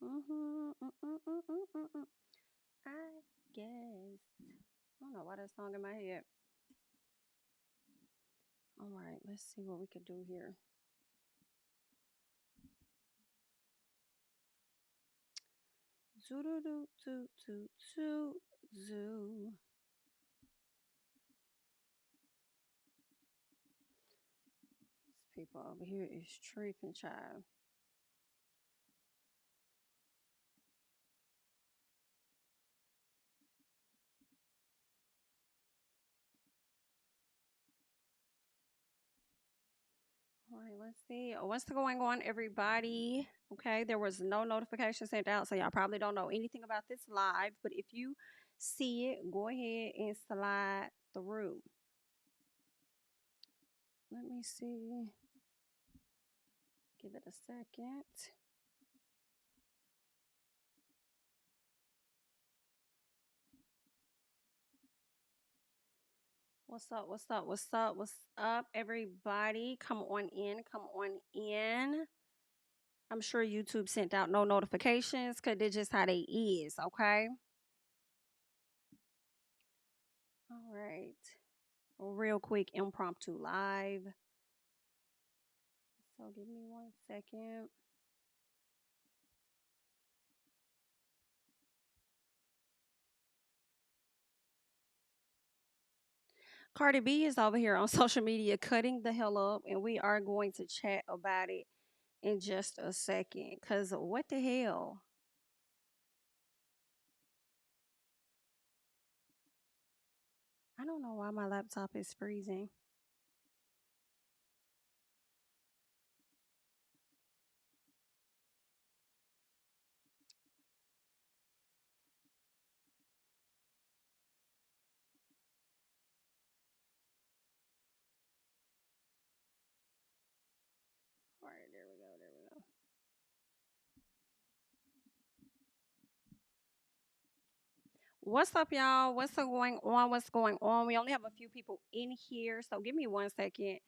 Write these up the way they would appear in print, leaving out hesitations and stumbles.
I guess. I don't know why that song in my head. All right, let's see what we could do here. Zoo doo doo doo doo doo zoo. These people over here is tripping, child. All right, let's see. What's going on, everybody? Okay, there was no notification sent out, so y'all probably don't know anything about this live. But if you see it, go ahead and slide through. Let me see. Give it a second. What's up? What's up? What's up? What's up, everybody? Come on in. Come on in. I'm sure YouTube sent out no notifications because they're just how they is, okay? All right. A real quick impromptu live. So give me 1 second. Cardi B is over here on social media cutting the hell up, and we are going to chat about it in just a second. Because what the hell? I don't know why my laptop is freezing. All right, there we go. There we go. What's up, y'all? What's going on? What's going on? We only have a few people in here, so give me 1 second.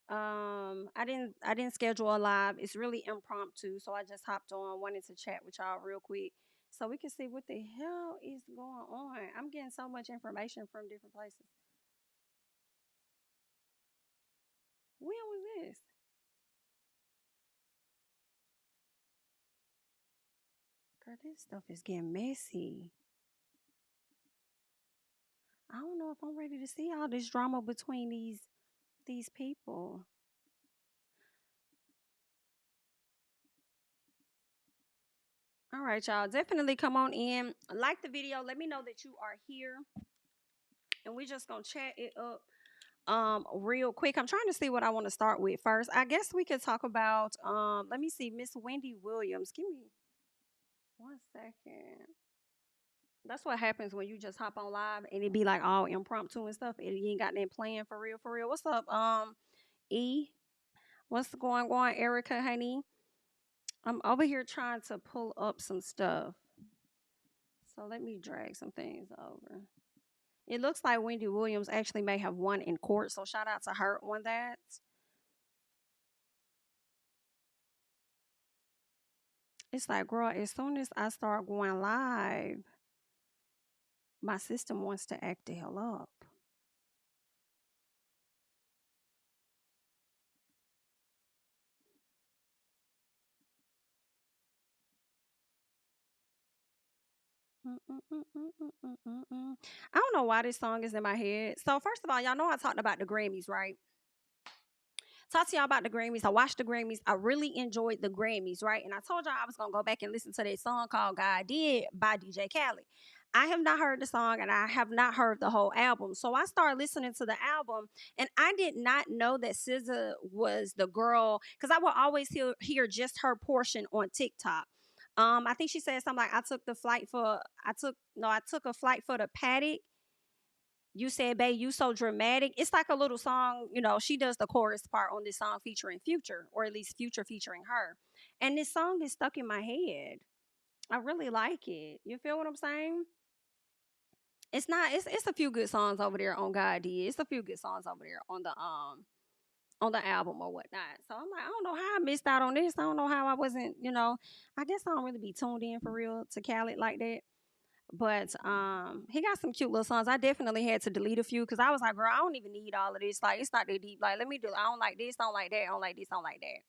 I didn't schedule a live. It's really impromptu, so I just hopped on, wanted to chat with y'all real quick, so we can see what the hell is going on. I'm getting so much information from different places. When was this? Girl, this stuff is getting messy. I don't know if I'm ready to see all this drama between these people. All right, y'all. Definitely come on in. Like the video. Let me know that you are here. And we just gonna chat it up real quick. I'm trying to see what I want to start with first. I guess we could talk about let me see, Miss Wendy Williams. Give me 1 second. That's what happens when you just hop on live and it be like all impromptu and stuff. And you ain't got nothing planned for real, for real. What's up, E? What's going on, Erica, honey? I'm over here trying to pull up some stuff. So let me drag some things over. It looks like Wendy Williams actually may have won in court. So shout out to her on that. It's like, girl, as soon as I start going live, my system wants to act the hell up. I don't know why this song is in my head. So first of all, y'all know I talked about the Grammys, right? Talk to y'all about the Grammys. I watched the Grammys. I really enjoyed the Grammys, right? And I told y'all I was gonna go back and listen to that song called "God Did" by DJ Khaled. I have not heard the song and I have not heard the whole album. So I started listening to the album and I did not know that SZA was the girl because I would always hear just her portion on TikTok. I think she said something like I took a flight for the paddock. You said, babe, you so dramatic. It's like a little song, she does the chorus part on this song featuring Future, or at least Future featuring her. And this song is stuck in my head. I really like it. You feel what I'm saying? It's not, it's a few good songs over there on God Did. It's a few good songs over there on the on the album or whatnot. So I'm like, I don't know how I missed out on this. I don't know how I wasn't, I guess I don't really be tuned in for real to Khaled like that. But he got some cute little songs. I definitely had to delete a few because I was like, girl, I don't even need all of this. Like, it's not that deep. Like, let me do. I don't like this. I don't like that. I don't like this. I don't like that.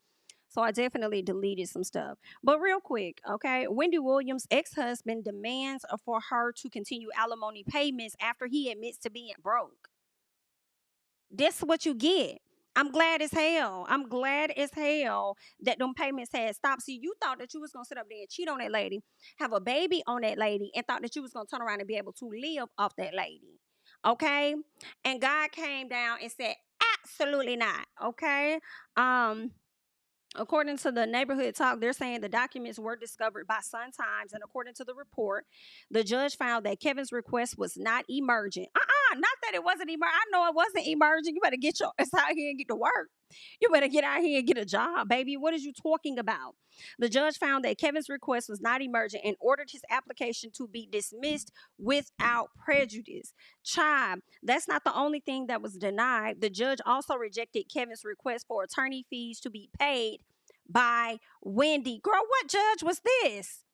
So I definitely deleted some stuff. But real quick, okay, Wendy Williams' ex-husband demands for her to continue alimony payments after he admits to being broke. That's what you get. I'm glad as hell. I'm glad as hell that them payments had stopped. See, you thought that you was gonna sit up there and cheat on that lady, have a baby on that lady, and thought that you was gonna turn around and be able to live off that lady. Okay? And God came down and said, absolutely not. Okay. Um, According to the neighborhood talk, they're saying the documents were discovered by Sun Times, and according to the report, the judge found that Kevin's request was not emergent. Not that it wasn't emergent. I know it wasn't emergent. You better get your ass out here and get to work. You better get out here and get a job, baby. What is you talking about? The judge found that Kevin's request was not emergent and ordered his application to be dismissed without prejudice. Child, that's not the only thing that was denied. The judge also rejected Kevin's request for attorney fees to be paid by Wendy. Girl, what judge was this?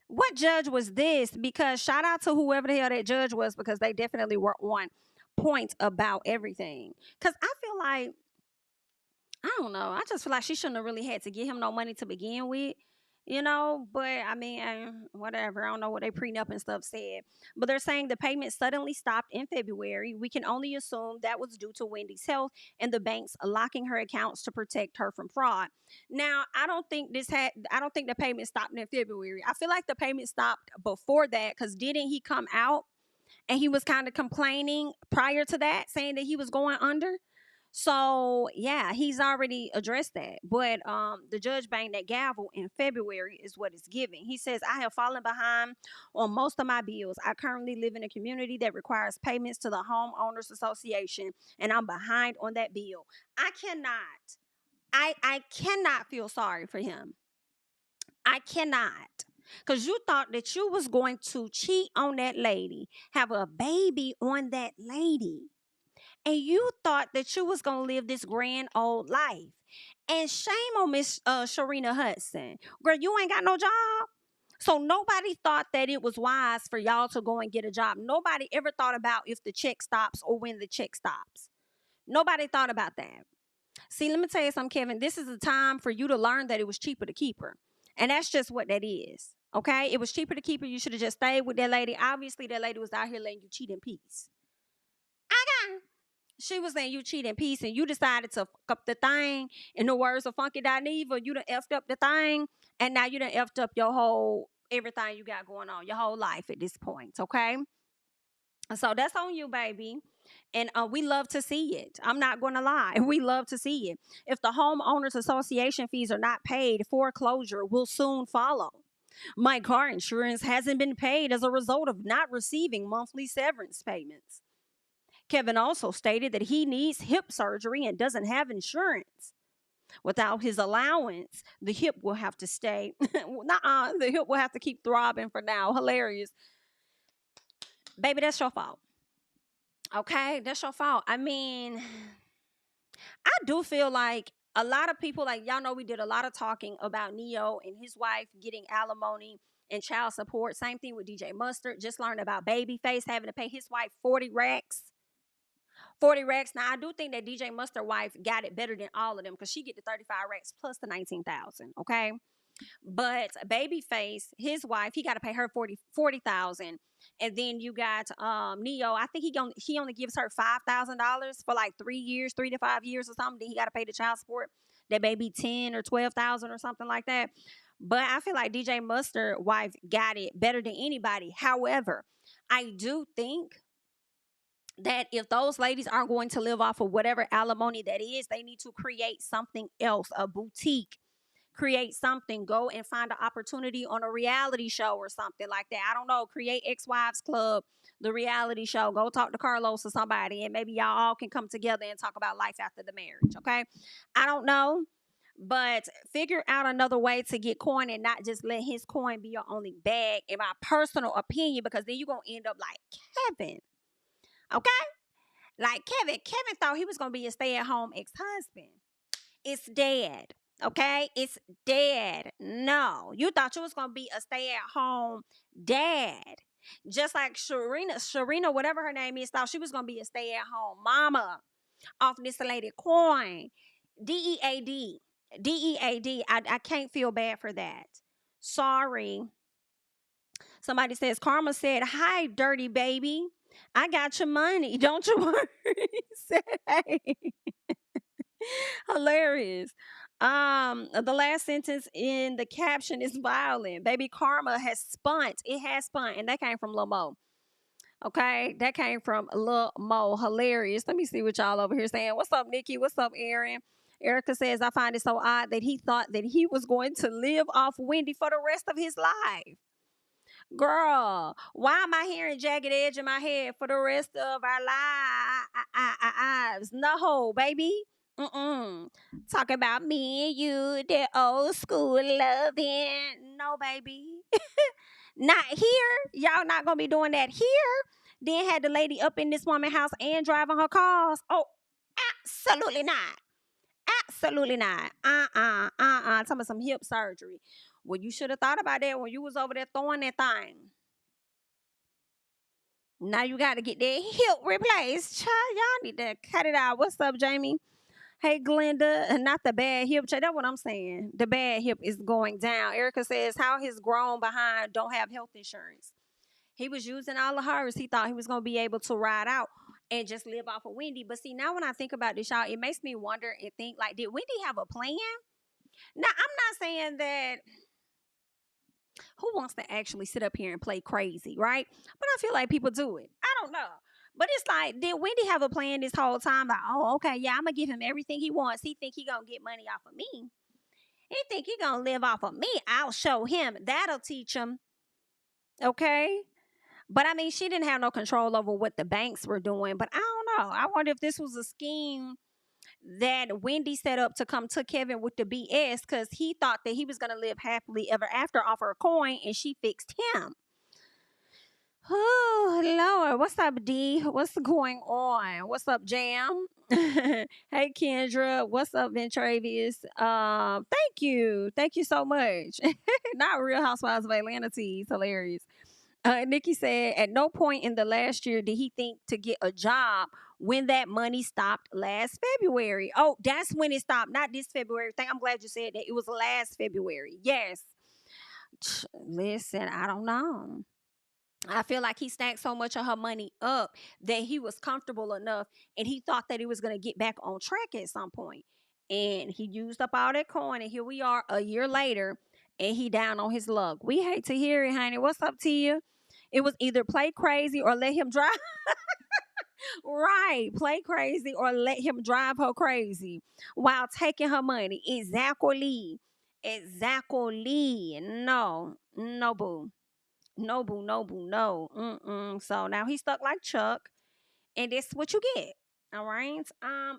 What judge was this? Because shout out to whoever the hell that judge was, because they definitely were on point about everything. Because I feel like, I don't know. I just feel like she shouldn't have really had to give him no money to begin with, But I mean, whatever. I don't know what they prenup and stuff said, but they're saying the payment suddenly stopped in February. We can only assume that was due to Wendy's health and the banks locking her accounts to protect her from fraud. Now, I don't think I don't think the payment stopped in February. I feel like the payment stopped before that, because didn't he come out and he was kind of complaining prior to that, saying that he was going under? So yeah, he's already addressed that. But the judge banged that gavel in February is what it's giving. He says, I have fallen behind on most of my bills. I currently live in a community that requires payments to the homeowners association, and I'm behind on that bill. I cannot feel sorry for him. I cannot. Because you thought that you was going to cheat on that lady, have a baby on that lady, and you thought that you was gonna live this grand old life. And shame on Miss Sharina Hudson. Girl, you ain't got no job. So nobody thought that it was wise for y'all to go and get a job. Nobody ever thought about if the check stops or when the check stops. Nobody thought about that. See, let me tell you something, Kevin. This is a time for you to learn that it was cheaper to keep her. And that's just what that is. Okay? It was cheaper to keep her. You should have just stayed with that lady. Obviously, that lady was out here letting you cheat in peace. She was saying you cheat in peace, and you decided to fuck up the thing. In the words of Funky Dineva, you done effed up the thing, and now you done effed up your whole, everything you got going on, your whole life at this point, okay? So that's on you, baby. And we love to see it. I'm not going to lie. We love to see it. If the homeowners association fees are not paid, foreclosure will soon follow. My car insurance hasn't been paid as a result of not receiving monthly severance payments. Kevin also stated that he needs hip surgery and doesn't have insurance. Without his allowance, the hip will have to stay. The hip will have to keep throbbing for now. Hilarious. Baby, that's your fault. Okay, that's your fault. I mean, I do feel like a lot of people, like, y'all know, we did a lot of talking about Neo and his wife getting alimony and child support. Same thing with DJ Mustard. Just learned about Babyface having to pay his wife 40 racks. 40 racks. Now, I do think that DJ Mustard wife got it better than all of them, because she get the 35 racks plus the 19,000. Okay. But Babyface, his wife, he got to pay her 40,000. And then you got Neo. I think he only gives her $5,000 for like 3 years, 3 to 5 years or something. Then he got to pay the child support. That baby 10 or 12,000 or something like that. But I feel like DJ Mustard wife got it better than anybody. However, I do think that if those ladies aren't going to live off of whatever alimony that is, they need to create something else, a boutique, create something, go and find an opportunity on a reality show or something like that. I don't know, create Ex-Wives Club, the reality show. Go talk to Carlos or somebody, and maybe y'all all can come together and talk about life after the marriage, okay? I don't know, but figure out another way to get coin and not just let his coin be your only bag, in my personal opinion, because then you're going to end up like Kevin, okay? Like Kevin thought he was gonna be a stay-at-home ex-husband. It's dead. Okay? It's dead. No. You thought you was gonna be a stay-at-home dad. Just like Sharina, whatever her name is, thought she was gonna be a stay-at-home mama off this lady coin. DEAD. DEAD. I can't feel bad for that. Sorry. Somebody says, Karma said, hi, dirty baby. I got your money. Don't you worry. Said, hey. Hilarious. The last sentence in the caption is violent. Baby Karma has spunt. It has spun. And that came from Lil Mo. Okay. That came from Lil Mo. Hilarious. Let me see what y'all over here saying. What's up, Nikki? What's up, Aaron? Erica says, I find it so odd that he thought that he was going to live off Wendy for the rest of his life. Girl, why am I hearing jagged edge in my head for the rest of our lives? No, baby. Talk about me and you, that old school loving. No, baby. Not here. Y'all not going to be doing that here. Then had the lady up in this woman's house and driving her cars. Oh, absolutely not. Absolutely not. Talking about some hip surgery. Well, you should have thought about that when you was over there throwing that thing. Now you got to get that hip replaced. Child, y'all need to cut it out. What's up, Jamie? Hey, Glenda. Not the bad hip. Child, that's what I'm saying. The bad hip is going down. Erica says, how his grown behind don't have health insurance. He was using all of hers. He thought he was going to be able to ride out and just live off of Wendy. But see, now when I think about this, y'all, it makes me wonder and think, like, did Wendy have a plan? Now, I'm not saying that who wants to actually sit up here and play crazy, right? But I feel like people do it. I don't know. But it's like, did Wendy have a plan this whole time? Like, oh, okay, yeah, I'm going to give him everything he wants. He think he going to get money off of me. He think he going to live off of me. I'll show him. That'll teach him. Okay? But I mean, she didn't have no control over what the banks were doing. But I don't know. I wonder if this was a scheme that Wendy set up to come to Kevin with the BS because he thought that he was going to live happily ever after off her coin, and she fixed him. Oh, Lord. What's up, D? What's going on? What's up, Jam? Hey, Kendra. What's up, Ventravius? Thank you. Thank you so much. Not Real Housewives of Atlanta teas. Hilarious. Nikki said, at no point in the last year did he think to get a job when that money stopped last February. Oh, that's when it stopped, not this February. I'm glad you said that. It was last February. Yes. Listen, I don't know. I feel like he stacked so much of her money up that he was comfortable enough and he thought that he was going to get back on track at some point. And he used up all that coin, and here we are a year later, and he down on his luck. We hate to hear it, honey. What's up to you? It was either play crazy or let him drive. Right. Play crazy or let him drive her crazy while taking her money. Exactly. Exactly. No. No, boo. No, boo. No, boo. No. So now he's stuck like Chuck. And that's what you get. All right.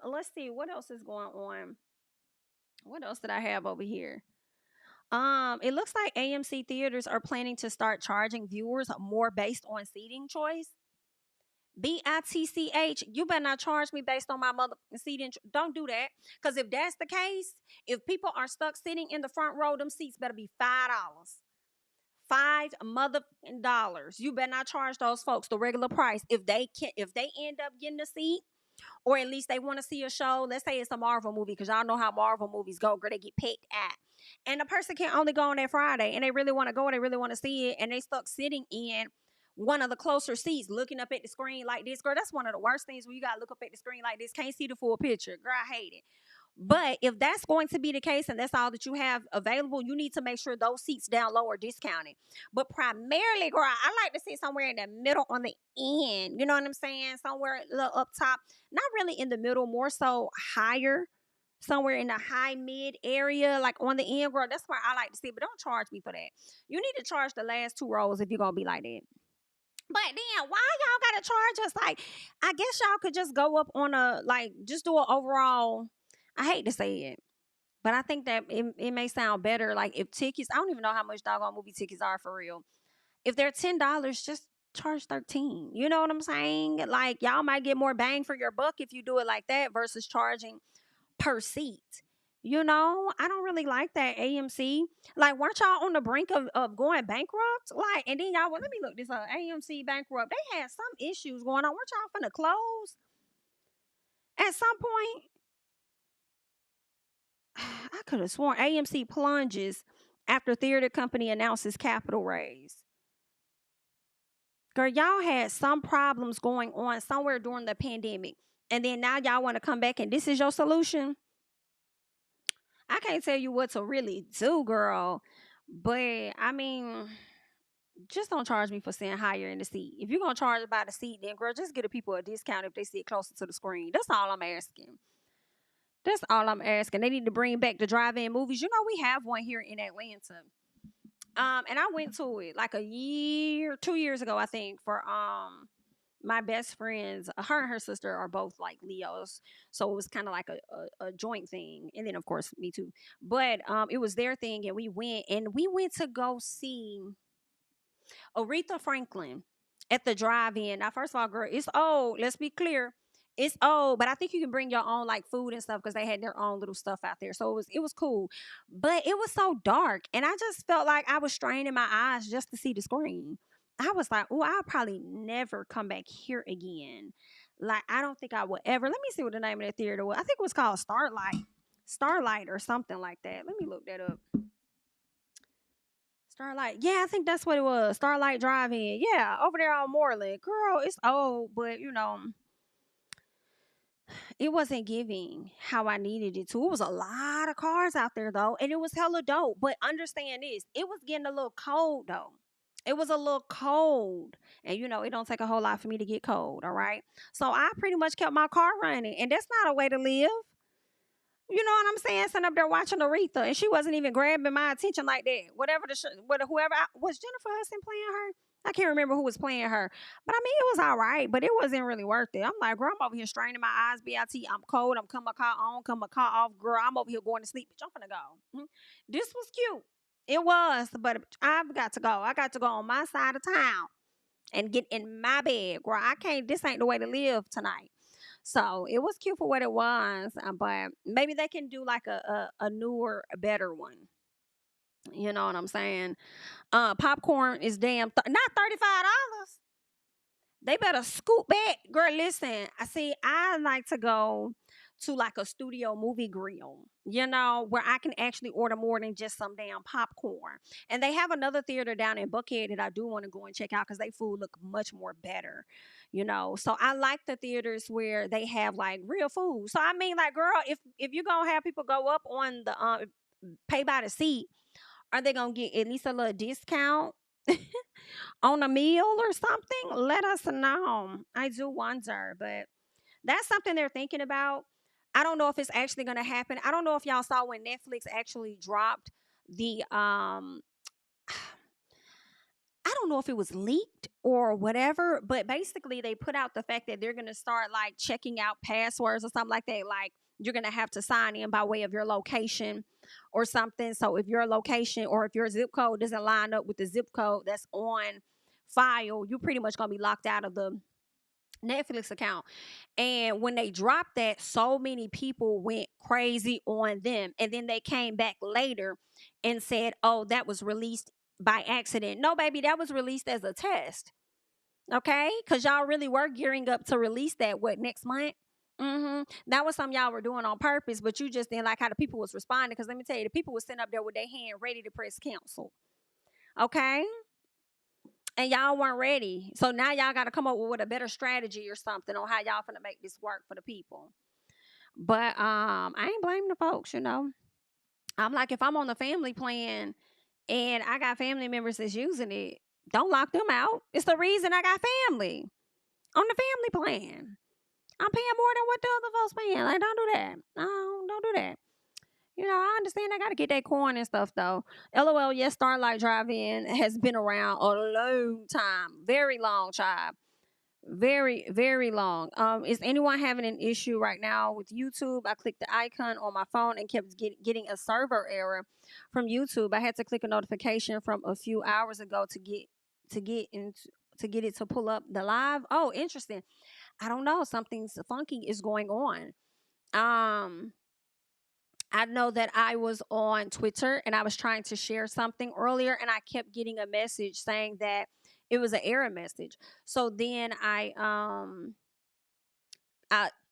Let's see. What else is going on? What else did I have over here? It looks like AMC theaters are planning to start charging viewers more based on seating choice. BITCH, you better not charge me based on my mother seating. Don't do that. Because if that's the case, if people are stuck sitting in the front row, them seats better be $5. $5 You better not charge those folks the regular price. If they end up getting a seat, or at least they want to see a show. Let's say it's a Marvel movie, because y'all know how Marvel movies go. Girl, they get picked at. And the person can only go on that Friday, and they really want to go, and they really want to see it, and they stuck sitting in one of the closer seats, looking up at the screen like this. Girl, that's one of the worst things when you got to look up at the screen like this. Can't see the full picture. Girl, I hate it. But if that's going to be the case and that's all that you have available, you need to make sure those seats down low are discounted. But primarily, girl, I like to sit somewhere in the middle on the end. You know what I'm saying? Somewhere a little up top. Not really in the middle, more so higher. Somewhere in the high mid area, like on the end, girl. That's where I like to sit. But don't charge me for that. You need to charge the last 2 rows if you're going to be like that. But then why y'all gotta charge us? Like, I guess y'all could just go up on just do an overall. I hate to say it, but I think that it may sound better. Like, if tickets, I don't even know how much doggone movie tickets are for real. If they're $10, just charge 13. You know what I'm saying? Like, y'all might get more bang for your buck if you do it like that versus charging per seat. You know, I don't really like that AMC. Like, weren't y'all on the brink of going bankrupt? Like, and then y'all, well, let me look this up. AMC bankrupt. They had some issues going on. Weren't y'all finna close at some point? I could have sworn AMC plunges after theater company announces capital raise. Girl, y'all had some problems going on somewhere during the pandemic. And then now y'all want to come back and this is your solution? I can't tell you what to really do, girl. But I mean, just don't charge me for sitting higher in the seat. If you're gonna charge by the seat, then girl, just give the people a discount if they sit closer to the screen. That's all I'm asking. That's all I'm asking. They need to bring back the drive-in movies. You know, we have one here in Atlanta. And I went to it like 2 years ago, I think, for my best friends. Her and her sister are both like Leos, so it was kind of like a joint thing. And then of course me too. But it was their thing, and we went to go see Aretha Franklin at the drive-in. Now, first of all, girl, it's old. Let's be clear. It's old, but I think you can bring your own like food and stuff because they had their own little stuff out there. So it was cool. But it was so dark. And I just felt like I was straining my eyes just to see the screen. I was like, oh, I'll probably never come back here again. Like, I don't think I will ever. Let me see what the name of that theater was. I think it was called Starlight. Starlight or something like that. Let me look that up. Starlight. Yeah, I think that's what it was. Starlight Drive-In. Yeah, over there on Moreland. Girl, it's old, but it wasn't giving how I needed it to. It was a lot of cars out there though, and it was hella dope. But understand this, it was getting a little cold though. It was a little cold. And it don't take a whole lot for me to get cold, all right? So I pretty much kept my car running. And that's not a way to live. You know what I'm saying? Sitting up there watching Aretha, and she wasn't even grabbing my attention like that. Whoever was Jennifer Hudson playing her. I can't remember who was playing her, but I mean it was all right, but it wasn't really worth it. I'm like, girl, I'm over here straining my eyes. Bit, I'm cold. I'm coming my car on, come my car off. Girl, I'm over here going to sleep. Bitch, I'm finna go. This was cute. It was, but I've got to go. I got to go on my side of town and get in my bed, girl. I can't. This ain't the way to live tonight. So it was cute for what it was, but maybe they can do like a newer, a better one. You know what I'm saying? Popcorn is not $35. They better scoop back, girl. Listen, I like to go to like a studio movie grill, where I can actually order more than just some damn popcorn. And they have another theater down in Buckhead that I do want to go and check out because they food look much more better, So I like the theaters where they have like real food. So I mean, like, girl, if you're gonna have people go up on the pay by the seat, are they gonna get at least a little discount on a meal or something? Let us know. I do wonder, but that's something they're thinking about. I don't know if it's actually going to happen. I don't know if y'all saw when Netflix actually dropped the I don't know if it was leaked or whatever, but basically they put out the fact that they're going to start like checking out passwords or something like that. Like, you're going to have to sign in by way of your location or something. So if your location or if your zip code doesn't line up with the zip code that's on file, you're pretty much going to be locked out of the Netflix account. And when they dropped that, so many people went crazy on them. And then they came back later and said, oh, that was released by accident. No, baby, that was released as a test. Okay? Because y'all really were gearing up to release that, next month? That was something y'all were doing on purpose, but you just didn't like how the people was responding. Because let me tell you, the people was sitting up there with their hand ready to press cancel. Okay? And y'all weren't ready. So now y'all got to come up with a better strategy or something on how y'all finna make this work for the people. But I ain't blaming the folks, I'm like, if I'm on the family plan and I got family members that's using it, don't lock them out. It's the reason I got family on the family plan. I'm paying more than what the other folks paying. Like, don't do that. No, don't do that. I understand I got to get that coin and stuff, though. LOL, yes, Starlight Drive-In has been around a long time. Very long time. Very, very long. Is anyone having an issue right now with YouTube? I clicked the icon on my phone and kept getting a server error from YouTube. I had to click a notification from a few hours ago to get into to get it to pull up the live. Oh, interesting. I don't know. Something's funky is going on. Um, I know that I was on Twitter and I was trying to share something earlier, and I kept getting a message saying that it was an error message. So then I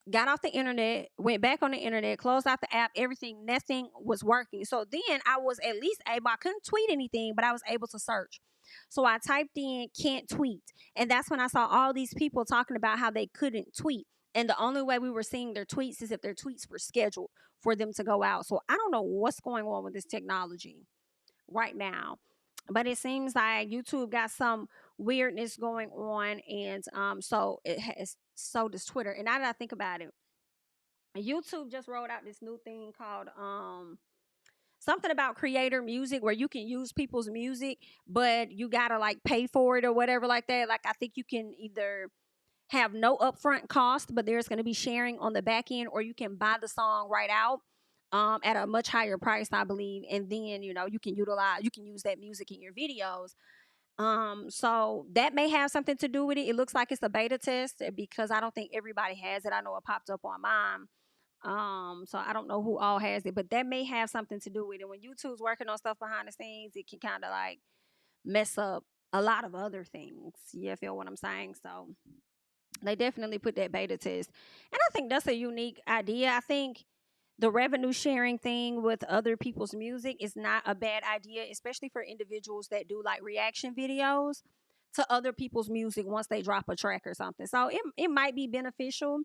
got off the internet, went back on the internet, closed out the app, everything, nothing was working. So then I was at least able, I couldn't tweet anything, but I was able to search. So I typed in can't tweet. And that's when I saw all these people talking about how they couldn't tweet. And the only way we were seeing their tweets is if their tweets were scheduled for them to go out. So I don't know what's going on with this technology right now. But it seems like YouTube got some weirdness going on, and so it has. So does Twitter. And now that I think about it, YouTube just rolled out this new thing called something about creator music, where you can use people's music, but you gotta like pay for it or whatever like that. Like I think you can either have no upfront cost, but there's going to be sharing on the back end, or you can buy the song right out at a much higher price, I believe, and then you can use that music in your videos. So that may have something to do with it. It looks like it's a beta test because I don't think everybody has it. I know it popped up on mine. So I don't know who all has it, but that may have something to do with it. When YouTube's working on stuff behind the scenes, it can kind of like mess up a lot of other things. You feel what I'm saying? So they definitely put that beta test. And I think that's a unique idea. I think the revenue sharing thing with other people's music is not a bad idea, especially for individuals that do like reaction videos to other people's music once they drop a track or something. So it might be beneficial,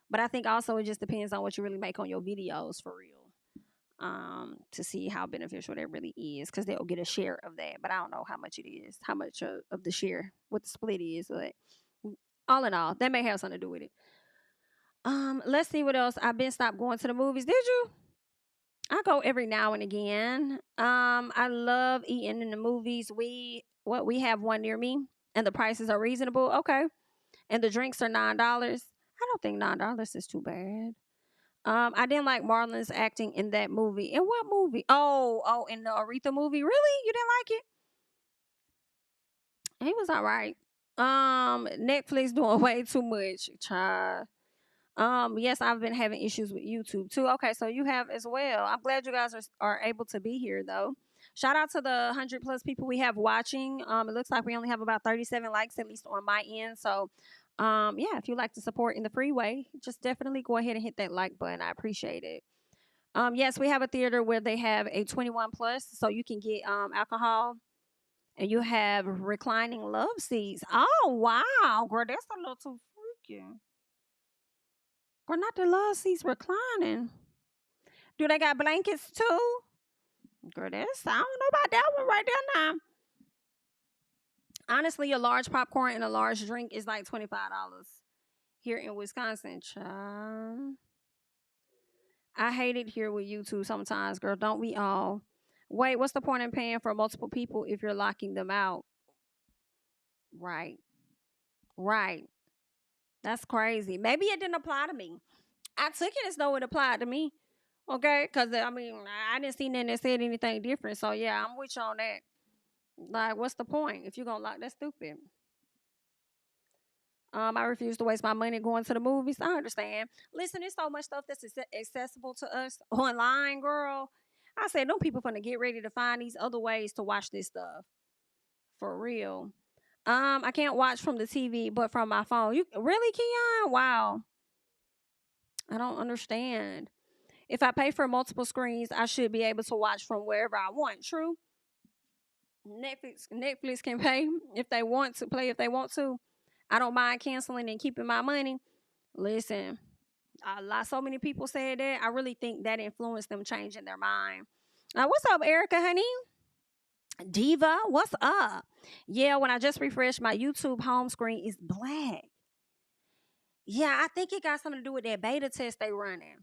but I think also it just depends on what you really make on your videos for real. To see how beneficial that really is, because they'll get a share of that, but I don't know how much it is, how much of the share, what the split is. But all in all, that may have something to do with it. Let's see what else. I've been stopped going to the movies. Did you? I go every now and again. I love eating in the movies. We have one near me, and the prices are reasonable. Okay, and the drinks are $9. I don't think $9 is too bad. I didn't like Marlon's acting in that movie. In what movie? Oh, in the Aretha movie. Really? You didn't like it? He was all right. Netflix doing way too much, child. Yes, I've been having issues with YouTube too. Okay, so you have as well. I'm glad you guys are able to be here though. Shout out to the 100 plus people we have watching. It looks like we only have about 37 likes, at least on my end. So, yeah, if you like to support in the freeway, just definitely go ahead and hit that like button. I appreciate it. Yes, we have a theater where they have a 21 plus, so you can get alcohol, and you have reclining love seats. Oh wow, girl, that's a little too freaky. Girl, not the love seats reclining. Do they got blankets too? Girl, that's I don't know about that one right there now. Honestly, a large popcorn and a large drink is like $25 here in Wisconsin. Child. I hate it here with you too sometimes, girl. Don't we all? Wait, what's the point in paying for multiple people if you're locking them out? Right. Right. That's crazy. Maybe it didn't apply to me. I took it as though it applied to me. Okay, because I mean, I didn't see nothing that said anything different. So yeah, I'm with you on that. Like, what's the point if you're gonna lock? That's stupid. I refuse to waste my money going to the movies. I understand. Listen, there's so much stuff that's accessible to us online, girl. I said, no people gonna get ready to find these other ways to watch this stuff for real. I can't watch from the TV, but from my phone. You really, Keon? Wow, I don't understand. If I pay for multiple screens, I should be able to watch from wherever I want. True. Netflix can pay if they want to play if they want to. I don't mind canceling and keeping my money. Listen, so many people said that. I really think that influenced them changing their mind. What's up, Erica, honey? Diva, what's up? Yeah, when I just refreshed my YouTube home screen, is black. Yeah, I think it got something to do with that beta test they running.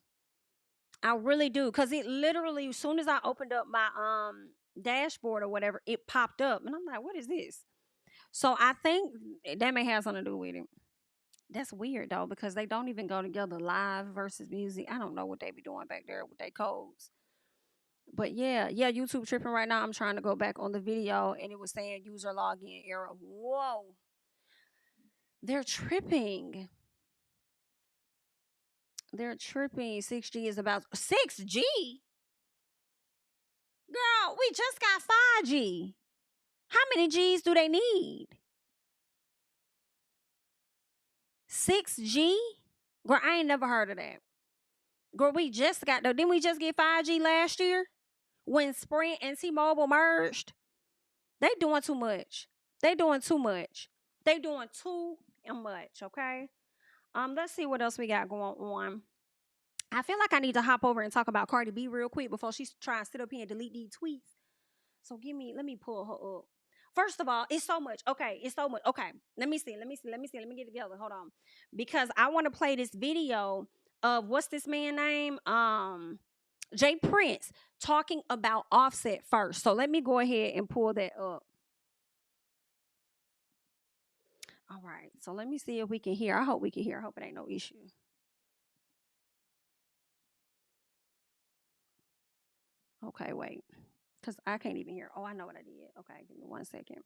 I really do, cause it literally, as soon as I opened up my dashboard or whatever, it popped up, and I'm like, "What is this?" So I think that may have something to do with it. That's weird though, because they don't even go together, live versus music. I don't know what they be doing back there with their codes. But yeah, YouTube tripping right now. I'm trying to go back on the video, and it was saying user login error. Whoa. They're tripping. They're tripping. 6G is about 6G? Girl, we just got 5G. How many G's do they need? 6G? Girl, I ain't never heard of that. Girl, we just got though. Didn't we just get 5G last year? When Sprint and T-Mobile merged? They doing too much. They doing too much. They doing too much, okay? Let's see what else we got going on. I feel like I need to hop over and talk about Cardi B real quick before she's trying to sit up here and delete these tweets. So let me pull her up. First of all, it's so much. Okay, it's so much. Okay, let me see. Let me get it together. Hold on, because I want to play this video of what's this man name? Jay Prince talking about Offset first. So let me go ahead and pull that up. All right. So let me see if we can hear. I hope we can hear. I hope it ain't no issue. Okay, wait. Because I can't even hear. Oh, I know what I did. Okay, give me 1 second.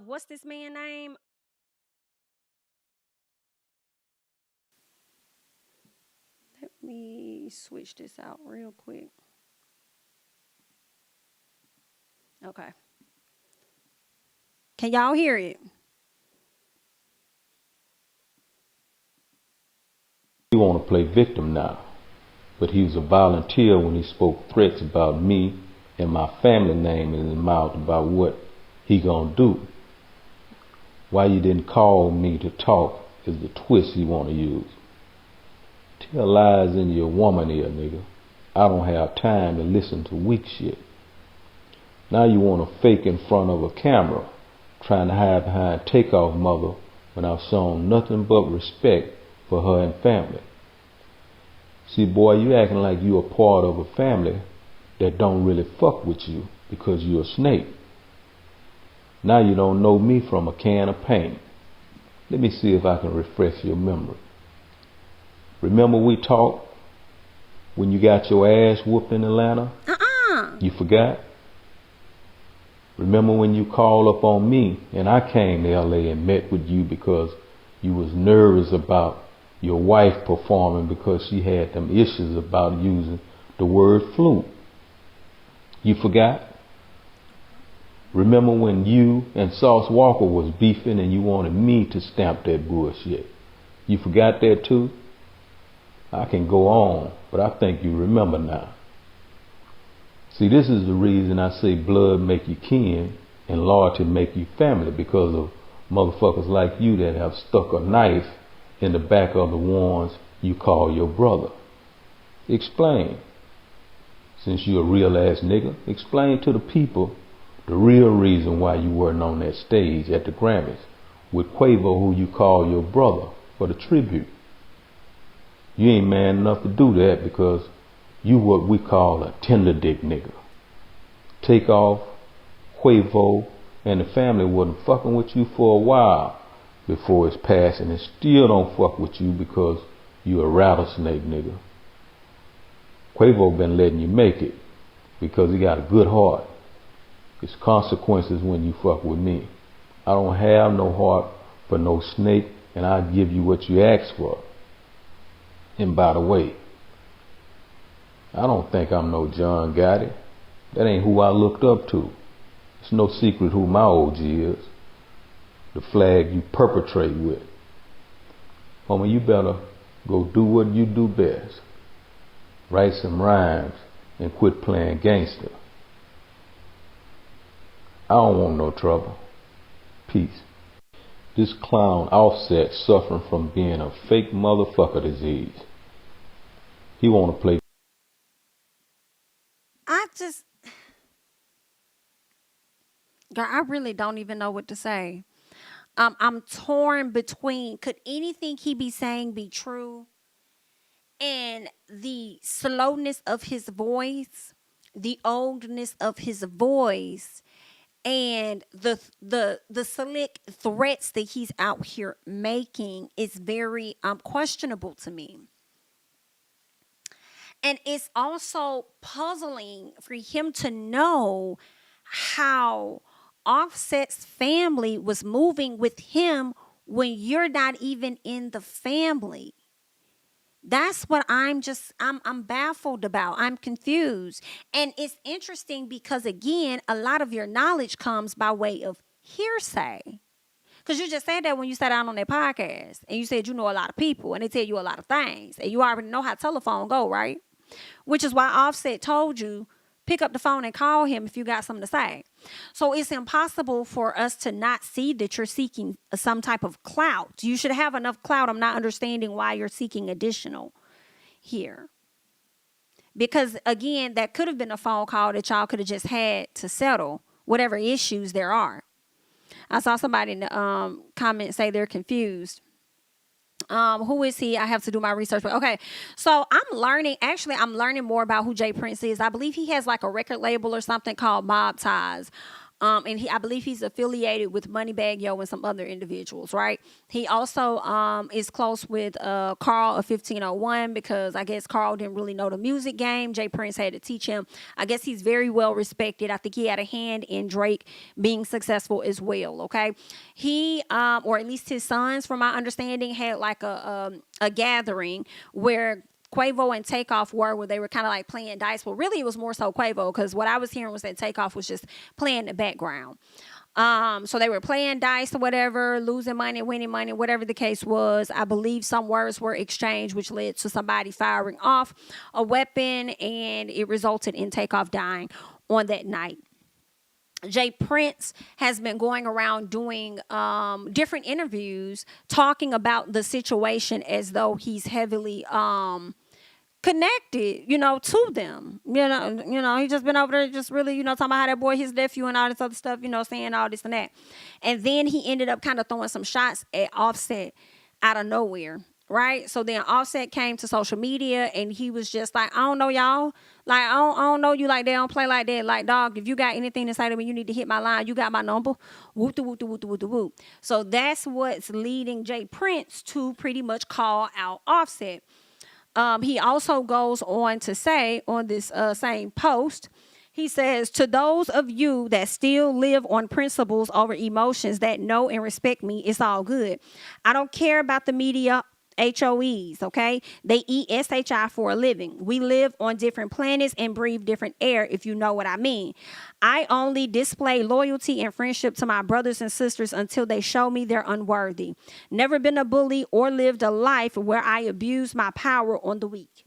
What's this man name? Let me switch this out real quick. Okay. Can y'all hear it? He want to play victim now, but he was a volunteer when he spoke threats about me and my family name in his mouth about what he gonna do. Why you didn't call me to talk is the twist he want to use. Tell lies in your woman ear, nigga. I don't have time to listen to weak shit. Now you want to fake in front of a camera, trying to hide behind Takeoff mother when I've shown nothing but respect for her and family. See, boy, you acting like you a part of a family that don't really fuck with you because you a snake. Now you don't know me from a can of paint. Let me see if I can refresh your memory. Remember we talked when you got your ass whooped in Atlanta? You forgot? Remember when you called up on me and I came to LA and met with you because you was nervous about your wife performing because she had them issues about using the word flute? You forgot? Remember when you and Sauce Walker was beefing and you wanted me to stamp that bullshit? You forgot that too? I can go on, but I think you remember now. See, this is the reason I say blood make you kin and loyalty make you family, because of motherfuckers like you that have stuck a knife in the back of the ones you call your brother. Explain. Since you a real ass nigga, explain to the people the real reason why you weren't on that stage at the Grammys with Quavo, who you call your brother, for the tribute. You ain't man enough to do that because you what we call a tender dick nigga. Takeoff, Quavo, and the family wasn't fucking with you for a while before his passing, and still don't fuck with you because you a rattlesnake nigga. Quavo been letting you make it because he got a good heart. It's consequences when you fuck with me. I don't have no heart for no snake, and I give you what you ask for. And by the way, I don't think I'm no John Gotti. That ain't who I looked up to. It's no secret who my OG is. The flag you perpetrate with. Homie, you better go do what you do best. Write some rhymes and quit playing gangster. I don't want no trouble. Peace. This clown Offset suffering from being a fake motherfucker disease. He wanna play. I just, girl, I really don't even know what to say. I'm torn between could anything he be saying be true, and the slowness of his voice, the oldness of his voice, and the slick threats that he's out here making is very questionable to me. And it's also puzzling for him to know how Offset's family was moving with him when you're not even in the family. That's what I'm baffled about. I'm confused. And it's interesting because again, a lot of your knowledge comes by way of hearsay. Because you just said that when you sat down on that podcast and you said you know a lot of people and they tell you a lot of things and you already know how telephone go, right? Which is why Offset told you pick up the phone and call him if you got something to say. So it's impossible for us to not see that you're seeking some type of clout. You should have enough clout. I'm not understanding why you're seeking additional here. Because again, that could have been a phone call that y'all could have just had to settle whatever issues there are. I saw somebody in the comment say they're confused. Who is he? I have to do my research. But okay, so I'm learning more about who Jay Prince is. I believe he has like a record label or something called Mob Ties. And I believe he's affiliated with Moneybagg Yo and some other individuals, right? He also is close with Carl of 1501 because I guess Carl didn't really know the music game. Jay Prince had to teach him. I guess he's very well respected. I think he had a hand in Drake being successful as well, okay? He, or at least his sons, from my understanding, had like a gathering where Quavo and Takeoff where they were kind of like playing dice. Well, really, it was more so Quavo because what I was hearing was that Takeoff was just playing in the background. So they were playing dice or whatever, losing money, winning money, whatever the case was. I believe some words were exchanged, which led to somebody firing off a weapon, and it resulted in Takeoff dying on that night. Jay Prince has been going around doing different interviews talking about the situation as though he's heavily connected, to them. He just been over there just really, talking about how that boy, his nephew and all this other stuff, saying all this and that. And then he ended up kind of throwing some shots at Offset out of nowhere. Right. So then Offset came to social media and he was just like, I don't know y'all. Like, I don't know you like they don't play like that. Like, dog, if you got anything to say to me, you need to hit my line. You got my number. Whoop, whoop, whoop, whoop, whoop. So that's what's leading Jay Prince to pretty much call out Offset. He also goes on to say on this same post, he says, to those of you that still live on principles over emotions that know and respect me, it's all good. I don't care about the media HOEs, okay? They eat SHI for a living. We live on different planets and breathe different air, if you know what I mean. I only display loyalty and friendship to my brothers and sisters until they show me they're unworthy. Never been a bully or lived a life where I abused my power on the weak.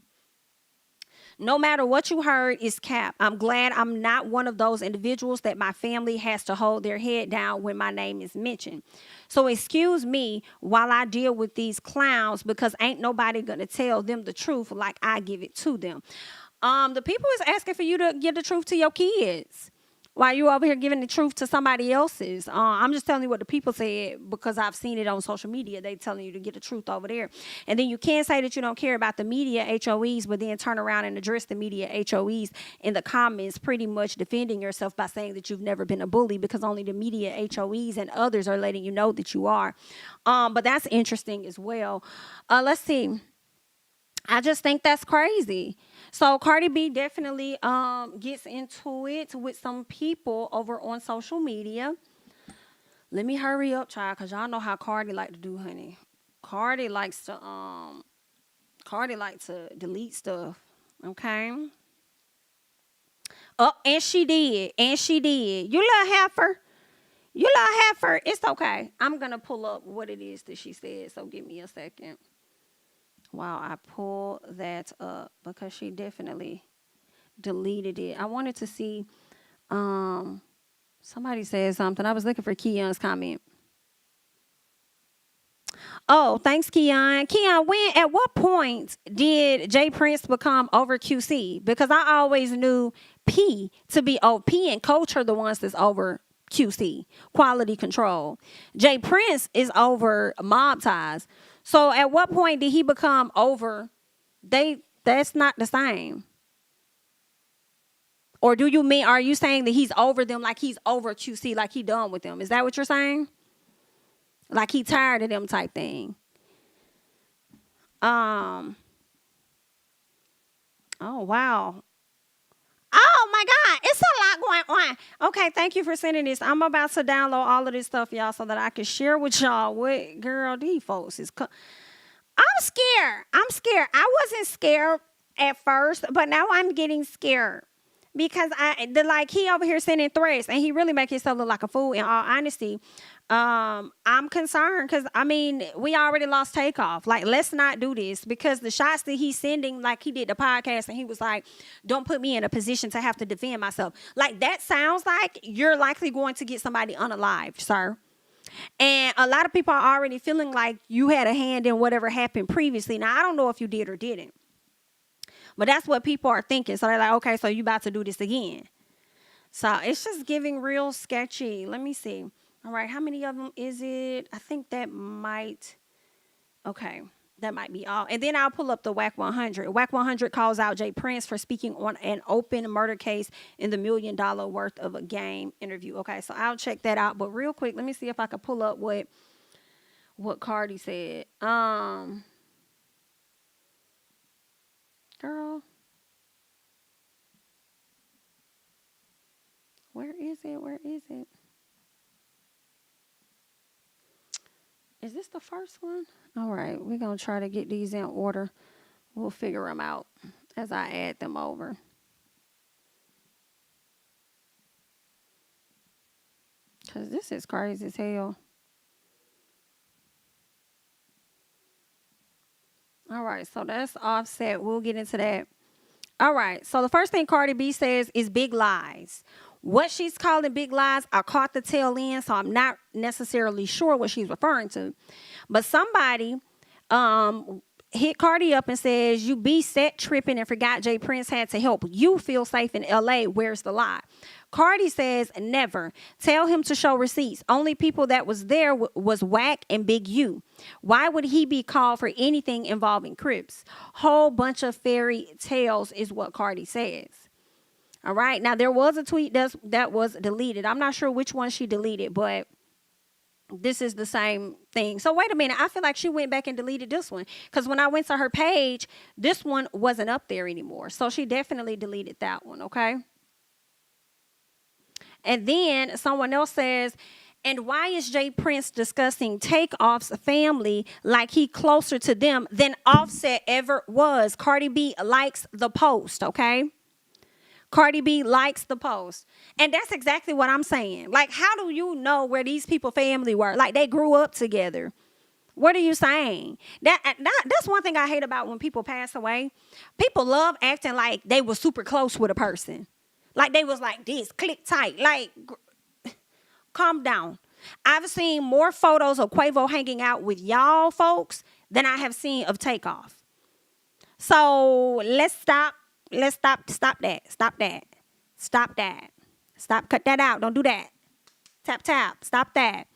No matter what you heard is cap. I'm glad I'm not one of those individuals that my family has to hold their head down when my name is mentioned. So excuse me while I deal with these clowns because ain't nobody going to tell them the truth like I give it to them. The people is asking for you to give the truth to your kids. While you over here giving the truth to somebody else's. I'm just telling you what the people said because I've seen it on social media. They telling you to get the truth over there. And then you can't say that you don't care about the media HOEs, but then turn around and address the media HOEs in the comments, pretty much defending yourself by saying that you've never been a bully because only the media HOEs and others are letting you know that you are. But that's interesting as well. Let's see. I just think that's crazy. So Cardi B definitely gets into it with some people over on social media. Let me hurry up, child, because y'all know how Cardi like to do, honey. Cardi likes to delete stuff. Okay. Oh, and she did. You little heifer. It's okay. I'm gonna pull up what it is that she said. So give me a second. Wow, I pull that up because she definitely deleted it. I wanted to see somebody said something. I was looking for Keon's comment. Oh, thanks, Keon. Keon, at what point did Jay Prince become over QC? Because I always knew P to be OP and Coach are the ones that's over QC, quality control. Jay Prince is over Mob Ties. So at what point did he become over? That's not the same. Or are you saying that he's over them like he's over QC, like he done with them? Is that what you're saying? Like he tired of them type thing. Oh wow. Oh my God, it's a lot going on. Okay, thank you for sending this. I'm about to download all of this stuff, y'all, so that I can share with y'all what, girl, these folks is. I'm scared. I'm scared. I wasn't scared at first, but now I'm getting scared because like he over here sending threats, and he really make himself look like a fool. In all honesty, I'm concerned because I mean we already lost Takeoff. Like, let's not do this because the shots that he's sending, like he did the podcast, and he was like, "Don't put me in a position to have to defend myself." Like that sounds like you're likely going to get somebody unalived, sir. And a lot of people are already feeling like you had a hand in whatever happened previously. Now, I don't know if you did or didn't, but that's what people are thinking. So they're like, okay, so you about to do this again. So it's just giving real sketchy. Let me see. All right, how many of them is it? I think that might, okay, that might be all. And then I'll pull up the WAC 100. WAC 100 calls out Jay Prince for speaking on an open murder case in the $1 million worth of a game interview. Okay, so I'll check that out. But real quick, let me see if I can pull up what Cardi said. Girl, where is it? Where is it? Is this the first one? All right, we're going to try to get these in order. We'll figure them out as I add them over. Because this is crazy as hell. All right, so that's Offset. We'll get into that. All right, so the first thing Cardi B says is big lies. What she's calling big lies, I caught the tail end, so I'm not necessarily sure what she's referring to. But somebody hit Cardi up and says, you be set tripping and forgot Jay Prince had to help you feel safe in LA. Where's the lie? Cardi says, never. Tell him to show receipts. Only people that was there was Whack and Big U. Why would he be called for anything involving Crips? Whole bunch of fairy tales is what Cardi says. All right. Now, there was a tweet that was deleted. I'm not sure which one she deleted, but this is the same thing. So wait a minute. I feel like she went back and deleted this one because when I went to her page, this one wasn't up there anymore. So she definitely deleted that one. Okay. And then someone else says, and why is Jay Prince discussing Takeoff's family like he closer to them than Offset ever was? Cardi B likes the post. Okay. Cardi B likes the post. And that's exactly what I'm saying. Like, how do you know where these people family were? Like, they grew up together. What are you saying? That's one thing I hate about when people pass away. People love acting like they were super close with a person. Like, they was like this, click tight. Like, calm down. I've seen more photos of Quavo hanging out with y'all folks than I have seen of Takeoff. So, let's stop that. Cut that out. Don't do that. Tap. Stop that.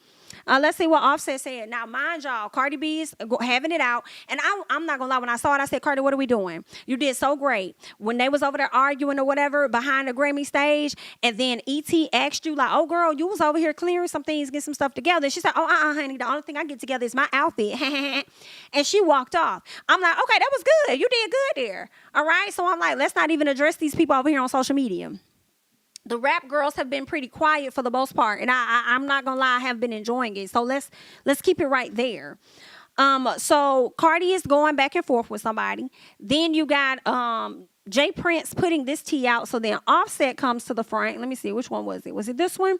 Let's see what Offset said. Now, mind y'all, Cardi B is having it out. And I'm not going to lie. When I saw it, I said, Cardi, what are we doing? You did so great. When they was over there arguing or whatever behind the Grammy stage, and then E.T. asked you, like, oh, girl, you was over here clearing some things, get some stuff together. And she said, oh, honey, the only thing I get together is my outfit. And she walked off. I'm like, okay, that was good. You did good there. All right? So I'm like, let's not even address these people over here on social media. The rap girls have been pretty quiet for the most part, and I'm not gonna lie, I have been enjoying it. So let's keep it right there. So Cardi is going back and forth with somebody. Then you got Jay Prince putting this tea out. So then Offset comes to the front. Let me see, which one was it? Was it this one?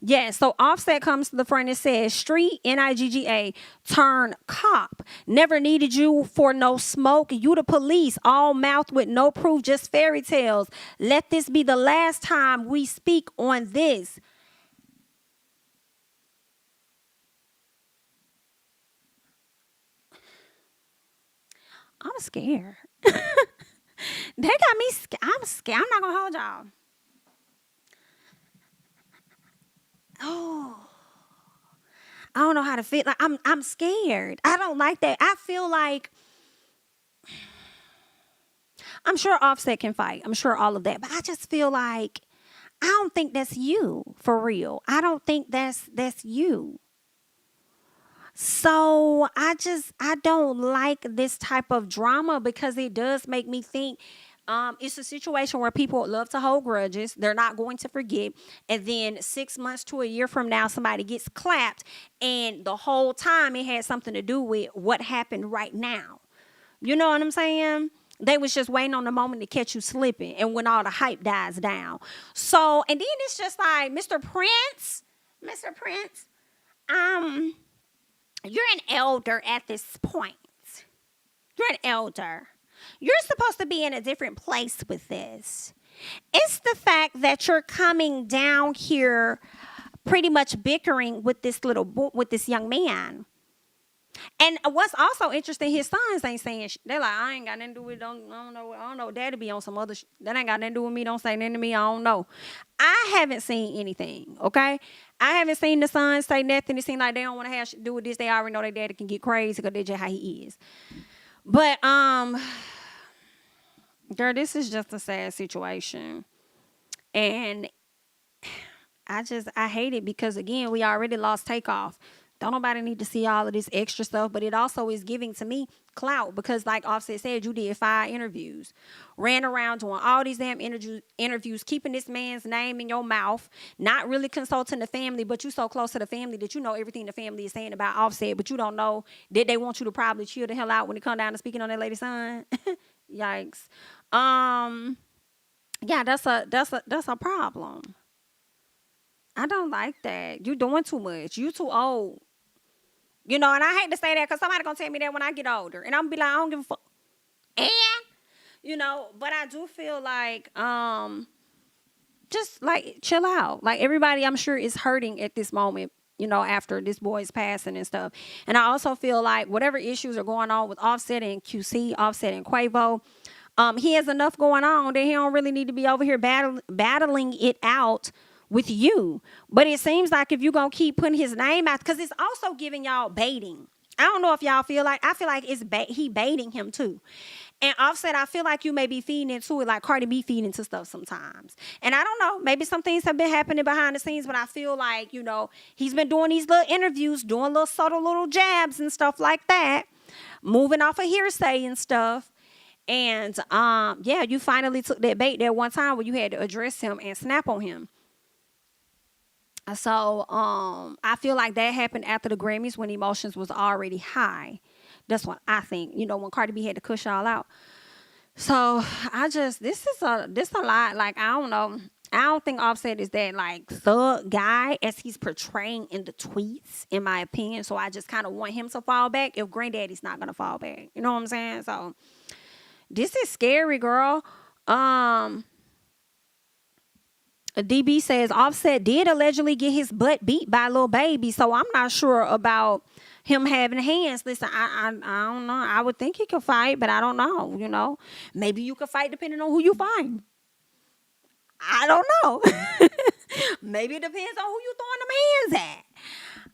Yeah, so Offset comes to the front and says, street Nigga turn cop. Never needed you for no smoke. You the police, all mouth with no proof, just fairy tales. Let this be the last time we speak on this. I'm scared. They got me scared. I'm scared. I'm not going to hold y'all. Oh, I don't know how to feel. Like I'm scared. I don't like that. I feel like I'm sure Offset can fight. I'm sure all of that. But I just feel like I don't think that's you for real. I don't think that's you. So I don't like this type of drama because it does make me think It's a situation where people love to hold grudges. They're not going to forget. And then 6 months to a year from now, somebody gets clapped. And the whole time it had something to do with what happened right now. You know what I'm saying? They was just waiting on the moment to catch you slipping and when all the hype dies down. So, and then it's just like, Mr. Prince, you're an elder at this point. You're an elder. You're supposed to be in a different place with this. It's the fact that you're coming down here pretty much bickering with this with this young man. And what's also interesting, his sons ain't saying shit. They're like, I ain't got nothing to do with, I don't know. Daddy be on some other shit. That ain't got nothing to do with me. Don't say nothing to me. I don't know. I haven't seen anything, okay? I haven't seen the sons say nothing. It seems like they don't want to have shit to do with this. They already know their daddy can get crazy because that's just how he is. But, girl, this is just a sad situation. And I hate it because, again, we already lost Takeoff. Don't nobody need to see all of this extra stuff, but it also is giving to me clout because, like Offset said, you did 5 interviews, ran around doing all these damn interviews, keeping this man's name in your mouth, not really consulting the family, but you so close to the family that you know everything the family is saying about Offset, but you don't know that they want you to probably chill the hell out when it come down to speaking on that lady's son. Yikes. Yeah, that's a problem. I don't like that. You doing too much. You too old. You know, and I hate to say that because somebody going to tell me that when I get older. And I'm going to be like, I don't give a fuck. And, you know, but I do feel like, just like, chill out. Like, everybody, I'm sure, is hurting at this moment, you know, after this boy's passing and stuff. And I also feel like whatever issues are going on with Offset and QC, Offset and Quavo, he has enough going on that he don't really need to be over here battling it out with you. But it seems like if you're going to keep putting his name out, because it's also giving y'all baiting. I don't know if y'all feel like, I feel like it's he baiting him too. And Offset, I feel like you may be feeding into it like Cardi B feeding into stuff sometimes. And I don't know, maybe some things have been happening behind the scenes, but I feel like, you know, he's been doing these little interviews, doing little subtle little jabs and stuff like that, moving off of hearsay and stuff. And yeah, you finally took that bait there one time where you had to address him and snap on him. So I feel like that happened after the Grammys when emotions was already high. That's what I think. You know, when Cardi B had to cuss y'all out. So this is a lot. Like, I don't know. I don't think Offset is that like thug guy as he's portraying in the tweets, in my opinion. So I just kind of want him to fall back if Granddaddy's not gonna fall back. You know what I'm saying? So this is scary, girl. DB says Offset did allegedly get his butt beat by Lil Baby, so I'm not sure about him having hands. Listen, I don't know. I would think he could fight, but I don't know. You know, maybe you could fight depending on who you find. I don't know. Maybe it depends on who you throwing them hands at,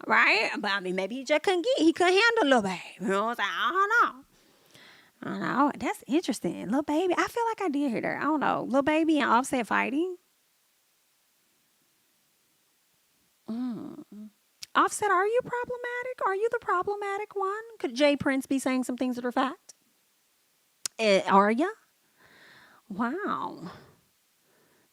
right? But I mean, maybe he just couldn't handle Lil Baby. You know what I'm saying? I don't know. That's interesting. Lil Baby. I feel like I did hear that. I don't know. Lil Baby and Offset fighting. Offset, are you problematic? Are you the problematic one? Could Jay Prince be saying some things that are fact? Are ya? Wow.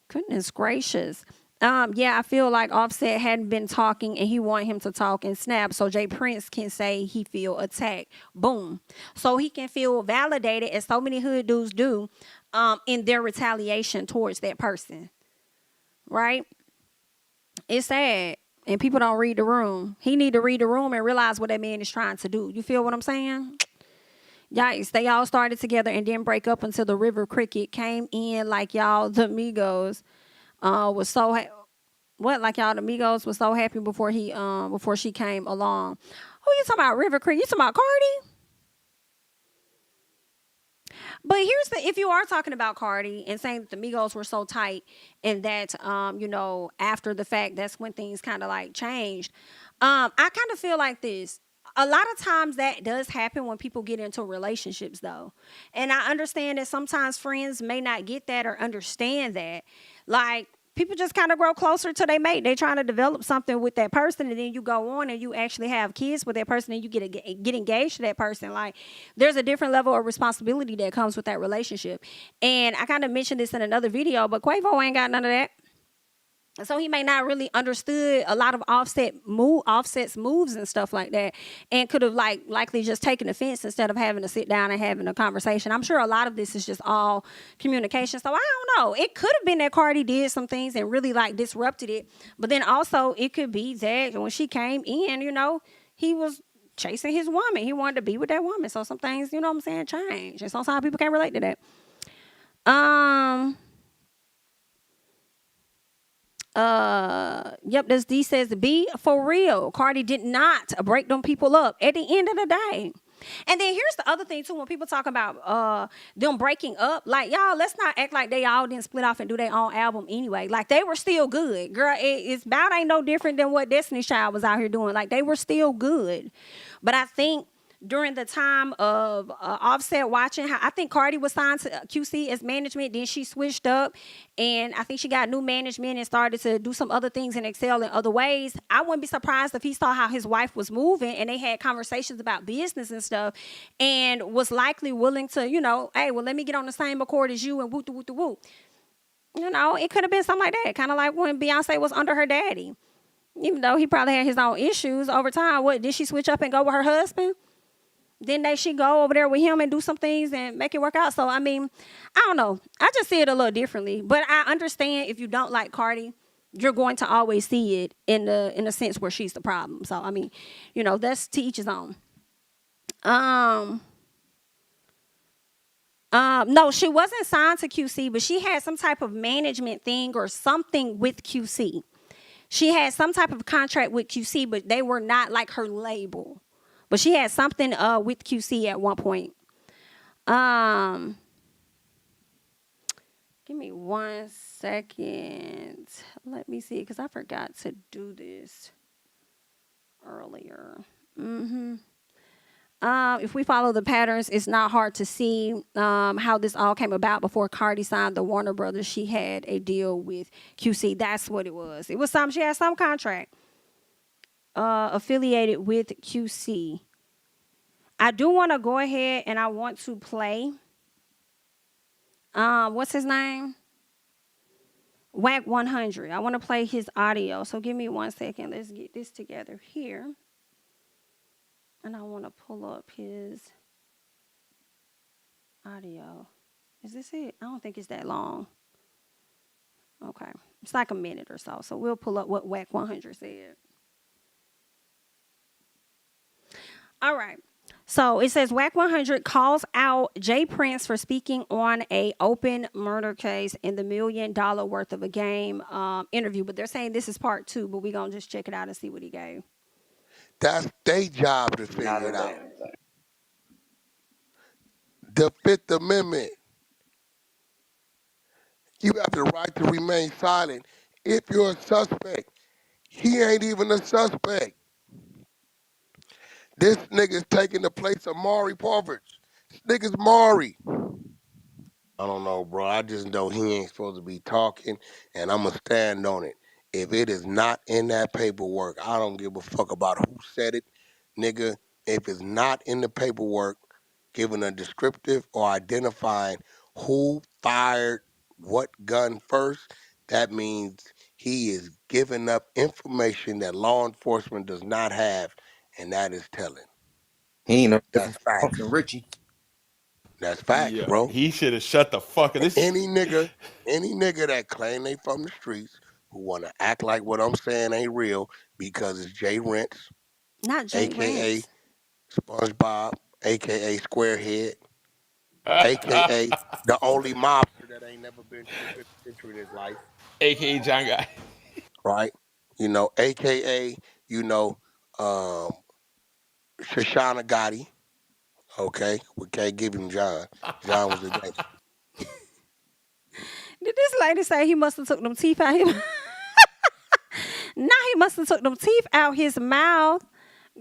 Goodness gracious. Yeah, I feel like Offset hadn't been talking and he wanted him to talk and snap so Jay Prince can say he feel attacked. Boom. So he can feel validated as so many hood dudes do in their retaliation towards that person. Right? It's sad. And people don't read the room. He need to read the room and realize what that man is trying to do. You feel what I'm saying? Yikes. They all started together and didn't break up until the River Cricket came in like y'all, the Migos, was so... Like y'all, the Migos was so happy before she came along. Who you talking about, River Cricket? You talking about Cardi? But if you are talking about Cardi and saying that the Migos were so tight and that, you know, after the fact, that's when things kind of like changed. I kind of feel like this. A lot of times that does happen when people get into relationships though. And I understand that sometimes friends may not get that or understand that. Like, people just kind of grow closer to their mate. They trying to develop something with that person, and then you go on and you actually have kids with that person, and you get engaged to that person. Like, there's a different level of responsibility that comes with that relationship. And I kind of mentioned this in another video, but Quavo ain't got none of that. So he may not really understood a lot of Offset's moves and stuff like that, and could have likely just taken offense instead of having to sit down and having a conversation. I'm sure a lot of this is just all communication. So I don't know. It could have been that Cardi did some things and really disrupted it, but then also it could be that when she came in, he was chasing his woman. He wanted to be with that woman. So some things, what I'm saying, change, and sometimes people can't relate to that. Yep, this D says, be for real. Cardi did not break them people up at the end of the day. And then here's the other thing too, when people talk about them breaking up, like, y'all, let's not act like they all didn't split off and do their own album anyway. Like, they were still good. Girl, it's about ain't no different than what Destiny's Child was out here doing. Like, they were still good. But I think during the time of Offset watching, I think Cardi was signed to QC as management. Then she switched up, and I think she got new management and started to do some other things and excel in other ways. I wouldn't be surprised if he saw how his wife was moving, and they had conversations about business and stuff, and was likely willing to, hey, well, let me get on the same accord as you and whoop, whoop, whoop. It could have been something like that. Kind of like when Beyonce was under her daddy. Even though he probably had his own issues over time, did she switch up and go with her husband? Then she go over there with him and do some things and make it work out. So, I mean, I don't know. I just see it a little differently. But I understand if you don't like Cardi, you're going to always see it in the sense where she's the problem. So, I mean, that's to each his own. No, she wasn't signed to QC, but she had some type of management thing or something with QC. She had some type of contract with QC, but they were not like her label. But she had something with QC at one point. Give me 1 second. Let me see, because I forgot to do this earlier. If we follow the patterns, it's not hard to see how this all came about. Before Cardi signed the Warner Brothers, she had a deal with QC. That's what it was. It was she had some contract affiliated with QC. I do want to go ahead and I want to play. What's his name? Whack 100. I want to play his audio. So give me 1 second. Let's get this together here. And I want to pull up his audio. Is this it? I don't think it's that long. Okay. It's like a minute or so. So we'll pull up what Whack 100 said. All right. So it says Whack 100 calls out Jay Prince for speaking on a open murder case in the $1 million worth of a game interview. But they're saying this is part 2, but we're going to just check it out and see what he gave. That's their job to figure it out. The Fifth Amendment. You have the right to remain silent if you're a suspect. He ain't even a suspect. This nigga's taking the place of Maury Povich. This nigga's Maury. I don't know, bro. I just know he ain't supposed to be talking, and I'm going to stand on it. If it is not in that paperwork, I don't give a fuck about who said it, nigga. If it's not in the paperwork, giving a descriptive or identifying who fired what gun first, that means he is giving up information that law enforcement does not have, and that is telling. He ain't no That's different facts. fucking Richie. That's facts, Yeah, bro. he should have shut the fuck up. Any nigga that claim they from the streets who want to act like what I'm saying ain't real because it's Jay Rents, Not Jay a.k.a. Rents. SpongeBob, a.k.a. Squarehead, a.k.a. the only mobster that ain't never been to the 50th century in his life. AKA John Guy. Right? A.k.a., Shoshana Gotti. Okay? We can't give him John. John was a gangster. Did this lady say he must have took them teeth out his Now he must have took them teeth out his mouth.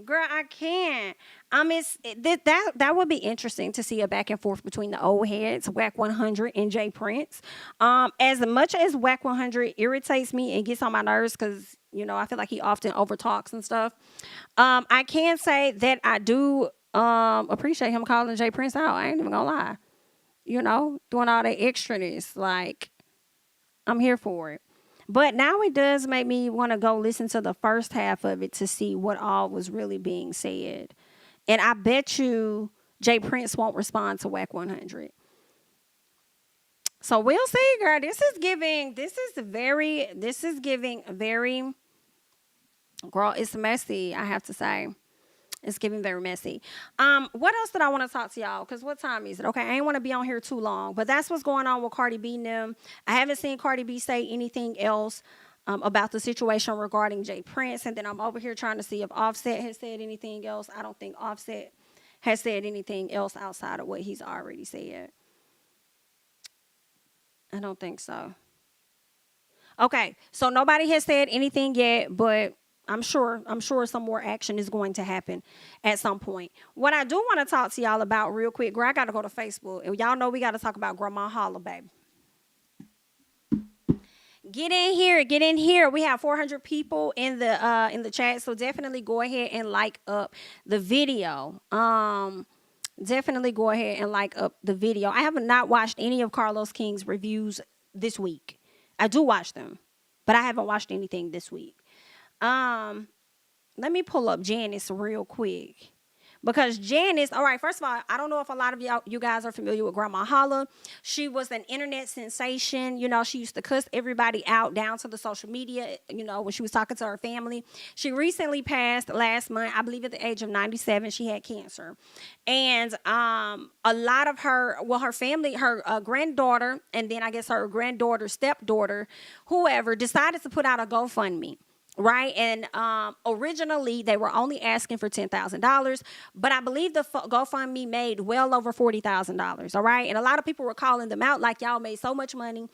Girl, I can't. That would be interesting to see a back and forth between the old heads, Whack 100 and Jay Prince. As much as Whack 100 irritates me and gets on my nerves because I feel like he often overtalks and stuff. I can say that I do appreciate him calling Jay Prince out. I ain't even gonna lie. Doing all that extraness, like I'm here for it. But now it does make me want to go listen to the first half of it to see what all was really being said. And I bet you Jay Prince won't respond to Whack 100. So we'll see, girl. This is giving very, girl, it's messy, I have to say. It's giving very messy. What else did I want to talk to y'all? Because what time is it? Okay, I ain't want to be on here too long. But that's what's going on with Cardi B and them. I haven't seen Cardi B say anything else about the situation regarding Jay Prince. And then I'm over here trying to see if Offset has said anything else. I don't think Offset has said anything else outside of what he's already said. I don't think so. Okay, so nobody has said anything yet, but I'm sure some more action is going to happen at some point. What I do want to talk to y'all about real quick, girl, I got to go to Facebook. And y'all know we got to talk about Grandma Holla, baby. Get in here, get in here. We have 400 people in the chat, so definitely go ahead and like up the video. Definitely go ahead and like up the video. I have not watched any of Carlos King's reviews this week. I do watch them, but I haven't watched anything this week. Let me pull up Janice real quick. Because Janice, all right, first of all, I don't know if a lot of you guys are familiar with Grandma Holla. She was an internet sensation. She used to cuss everybody out down to the social media, when she was talking to her family. She recently passed last month, I believe at the age of 97. She had cancer. And a lot of her family, her granddaughter, and then I guess her granddaughter's stepdaughter, whoever, decided to put out a GoFundMe. Right. And originally they were only asking for $10,000, but I believe the GoFundMe made well over $40,000. All right. And a lot of people were calling them out like, y'all made so much money.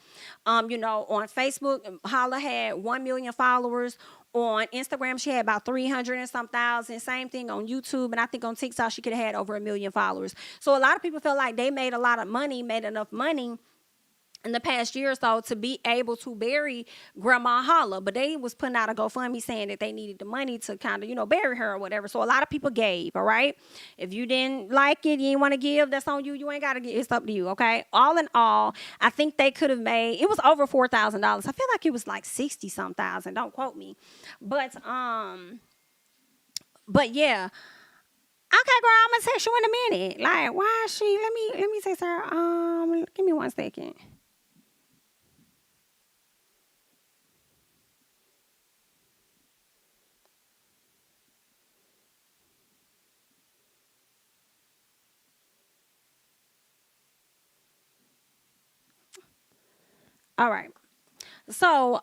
On Facebook, Holla had 1 million followers. On Instagram, she had about 300 and some thousand. Same thing on YouTube. And I think on TikTok, she could have had over 1 million followers. So a lot of people felt like they made enough money in the past year or so to be able to bury Grandma Holla. But they was putting out a GoFundMe saying that they needed the money to kind of, bury her or whatever. So a lot of people gave, all right? If you didn't like it, you didn't want to give, that's on you. You ain't got to give. It's up to you, okay? All in all, I think they could have made, it was over $4,000. I feel like it was like 60-some thousand. Don't quote me. But yeah. Okay, girl, I'm going to text you in a minute. Like, why is she, let me text her. Give me 1 second. All right. So,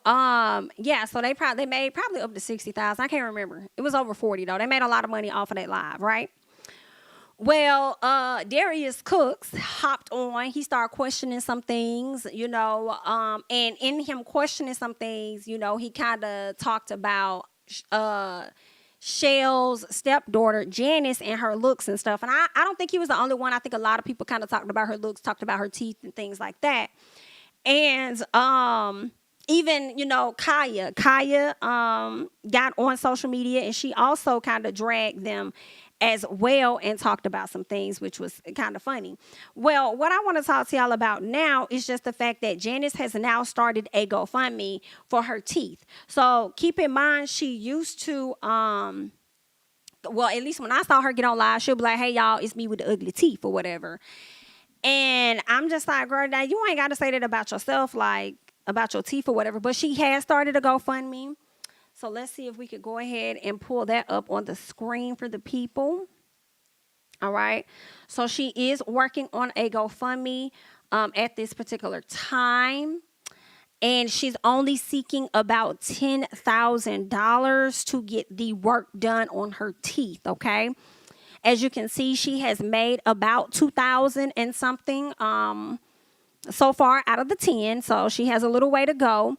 yeah, so they made probably up to 60,000. I can't remember. It was over 40 though. They made a lot of money off of that live, right? Well, Darius Cooks hopped on. He started questioning some things, and in him questioning some things, he kind of talked about Shell's stepdaughter, Janice, and her looks and stuff. And I don't think he was the only one. I think a lot of people kind of talked about her looks, talked about her teeth and things like that. And even Kaya got on social media, and she also kind of dragged them as well and talked about some things, which was kind of funny. Well, what I want to talk to y'all about now is just the fact that Janice has now started a GoFundMe for her teeth. So keep in mind, she used to well, at least when I saw her get on live, she'll be like, hey y'all, it's me with the ugly teeth or whatever. And I'm just like, girl, now you ain't got to say that about yourself, like about your teeth or whatever. But she has started a GoFundMe. So let's see if we could go ahead and pull that up on the screen for the people. All right. So she is working on a GoFundMe at this particular time. And she's only seeking about $10,000 to get the work done on her teeth. Okay. As you can see, she has made about 2,000 and something so far out of the 10. So she has a little way to go.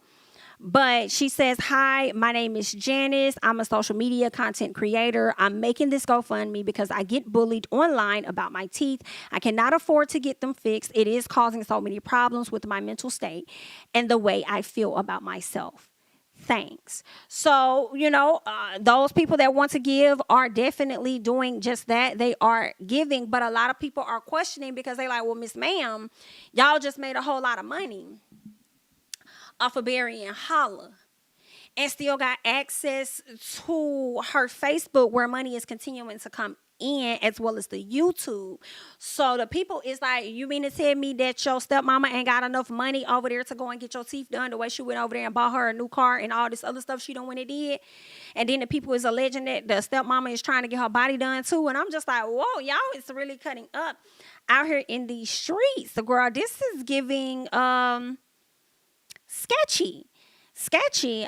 But she says, "Hi, my name is Janice. I'm a social media content creator. I'm making this GoFundMe because I get bullied online about my teeth. I cannot afford to get them fixed. It is causing so many problems with my mental state and the way I feel about myself. Thanks." So, those people that want to give are definitely doing just that. They are giving, but a lot of people are questioning because they like, well, Miss Ma'am, y'all just made a whole lot of money off of burying Holla and still got access to her Facebook where money is continuing to come in, as well as the YouTube. So the people is like, you mean to tell me that your stepmama ain't got enough money over there to go and get your teeth done the way she went over there and bought her a new car and all this other stuff she done when it did? And then the people is alleging that the stepmama is trying to get her body done too. And I'm just like, whoa, y'all is really cutting up out here in these streets. So girl, this is giving sketchy.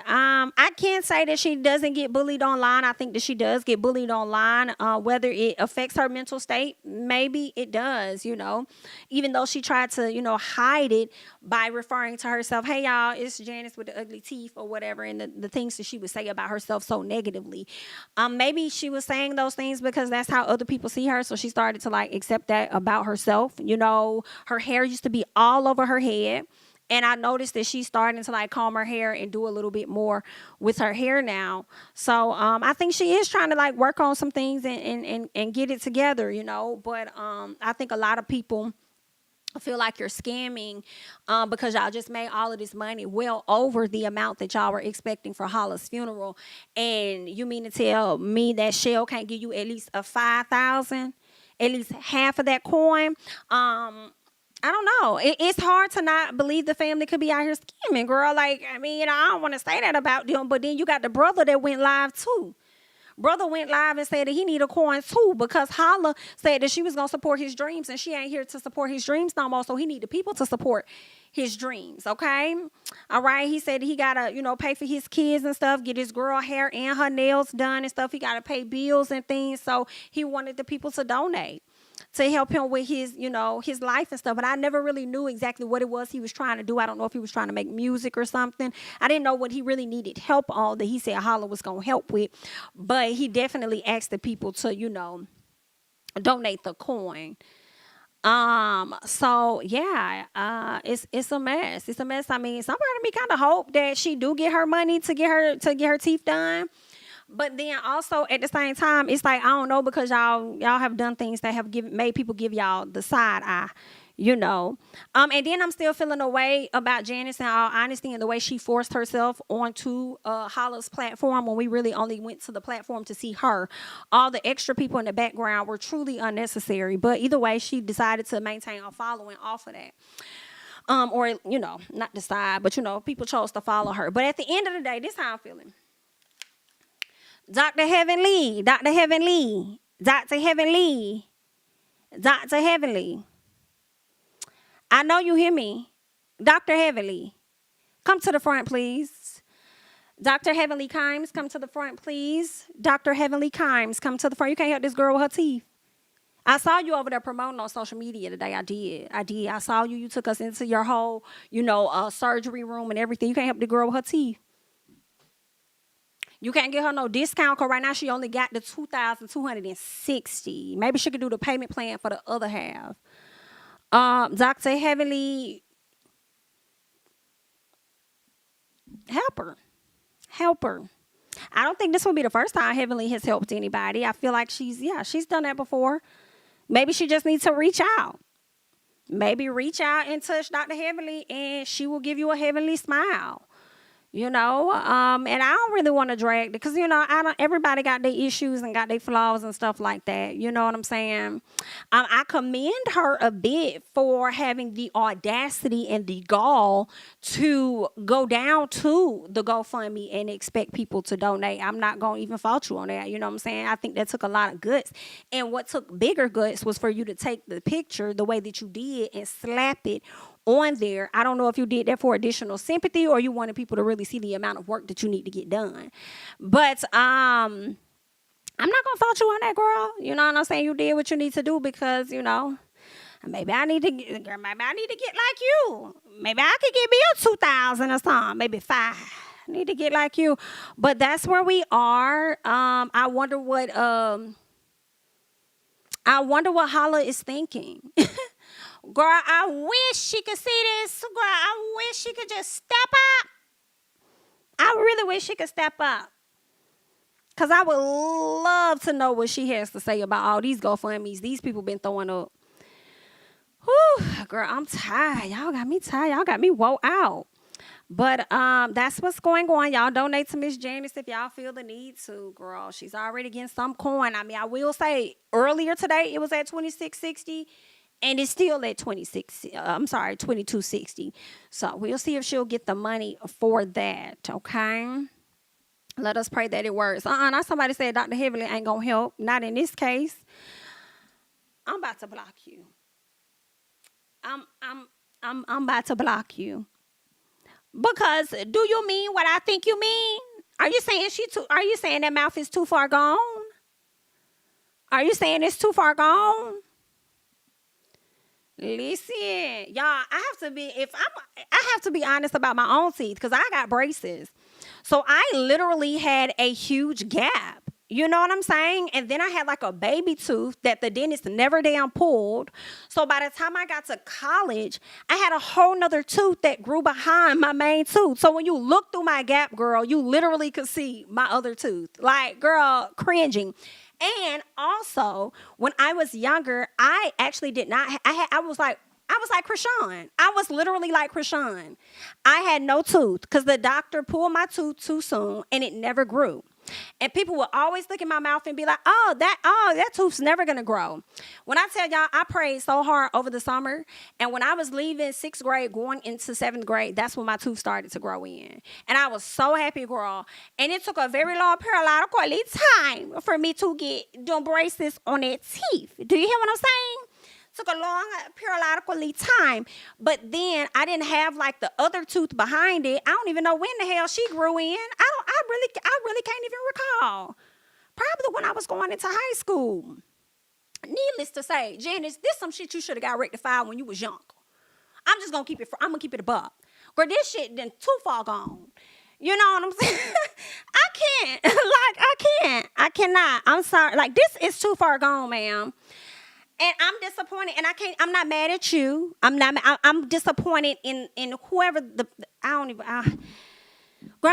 I can't say that she doesn't get bullied online. I think that she does get bullied online. Whether it affects her mental state, maybe it does, even though she tried to, hide it by referring to herself, hey y'all, it's Janice with the ugly teeth or whatever, and the things that she would say about herself so negatively. Maybe she was saying those things because that's how other people see her, so she started to like accept that about herself. Her hair used to be all over her head. And I noticed that she's starting to like comb her hair and do a little bit more with her hair now. So I think she is trying to like work on some things and get it together, But I think a lot of people feel like you're scamming because y'all just made all of this money well over the amount that y'all were expecting for Holla's funeral. And you mean to tell me that Shell can't give you at least a 5,000, at least half of that coin? I don't know. It's hard to not believe the family could be out here scamming, girl. Like, I mean, I don't want to say that about them, but then you got the brother that went live too. Brother went live and said that he need a coin too because Holla said that she was going to support his dreams and she ain't here to support his dreams no more. So he need the people to support his dreams, okay? All right. He said he got to, pay for his kids and stuff, get his girl hair and her nails done and stuff. He got to pay bills and things. So he wanted the people to donate to help him with his, his life and stuff. But I never really knew exactly what it was he was trying to do. I don't know if he was trying to make music or something. I didn't know what he really needed help on that he said Holla was going to help with. But he definitely asked the people to, donate the coin. So yeah, it's a mess. It's a mess. I mean, some part of me kind of hope that she do get her money to get her teeth done. But then also at the same time, it's like, I don't know, because y'all have done things that have made people give y'all the side eye, And then I'm still feeling a way about Janice in all honesty and the way she forced herself onto Holla's platform when we really only went to the platform to see her. All the extra people in the background were truly unnecessary. But either way, she decided to maintain a following off of that. Or, not decide, but, people chose to follow her. But at the end of the day, this is how I'm feeling. Dr. Heavenly. I know you hear me. Dr. Heavenly, come to the front, please. Dr. Heavenly Kimes, come to the front, please. Dr. Heavenly Kimes, come to the front. You can't help this girl with her teeth. I saw you over there promoting on social media today. I did. I saw you. You took us into your whole, surgery room and everything. You can't help the girl with her teeth. You can't get her no discount because right now she only got the $2,260. Maybe she could do the payment plan for the other half. Dr. Heavenly, help her. I don't think this will be the first time Heavenly has helped anybody. I feel like she's done that before. Maybe she just needs to reach out. Maybe reach out and touch Dr. Heavenly and she will give you a heavenly smile. And I don't really want to drag it because, everybody got their issues and got their flaws and stuff like that. You know what I'm saying? I commend her a bit for having the audacity and the gall to go down to the GoFundMe and expect people to donate. I'm not going to even fault you on that. You know what I'm saying? I think that took a lot of guts. And what took bigger guts was for you to take the picture the way that you did and slap it on there. I don't know if you did that for additional sympathy or you wanted people to really see the amount of work that you need to get done. But I'm not gonna fault you on that, girl. You know what I'm saying? You did what you need to do because Maybe I need to get, girl, maybe I need to get like you. Maybe I could get me a 2,000 or something, maybe five. I need to get like you. But that's where we are. I wonder what Holla is thinking. Girl, I wish she could see this. Girl, I wish she could just step up. I really wish she could step up. Because I would love to know what she has to say about all these GoFundMes these people been throwing up. Whew, girl, I'm tired. Y'all got me tired. Y'all got me woe out. But that's what's going on. Y'all donate to Miss Janice if y'all feel the need to, girl. She's already getting some coin. I mean, I will say earlier today it was at 26.60 and it's still at 22.60. So we'll see if she'll get the money for that, okay? Let us pray that it works. Not somebody said Dr. Heavily ain't gonna help. Not in this case. I'm about to block you. I'm about to block you. Because do you mean what I think you mean? Are you saying are you saying that mouth is too far gone? Are you saying it's too far gone? Listen, y'all, I have to be honest about my own teeth because I got braces. So I literally had a huge gap. You know what I'm saying? And then I had like a baby tooth that the dentist never damn pulled. So by the time I got to college, I had a whole nother tooth that grew behind my main tooth. So when you look through my gap, girl, you literally could see my other tooth. Like, girl, cringing. And also, when I was younger, I actually did not. I was like Krishan. I was literally like Krishan. I had no tooth because the doctor pulled my tooth too soon and it never grew. And people would always look in my mouth and be like, oh, that tooth's never going to grow. When I tell y'all, I prayed so hard over the summer. And when I was leaving 6th grade, going into 7th grade, that's when my tooth started to grow in. And I was so happy, girl. And it took a very long periodical time for me to get them braces on that teeth. Do you hear what I'm saying? Took a long periodically time, but then I didn't have like the other tooth behind it. I don't even know when the hell she grew in. I really can't even recall. Probably when I was going into high school. Needless to say, Janice, this some shit you should have got rectified when you was young. I'm just gonna keep it. I'm gonna keep it a buck. Girl, this shit then too far gone. You know what I'm saying? I can't. I cannot. I'm sorry. Like, this is too far gone, ma'am. And I'm disappointed, and I'm not mad at you. I'm disappointed in whoever I'm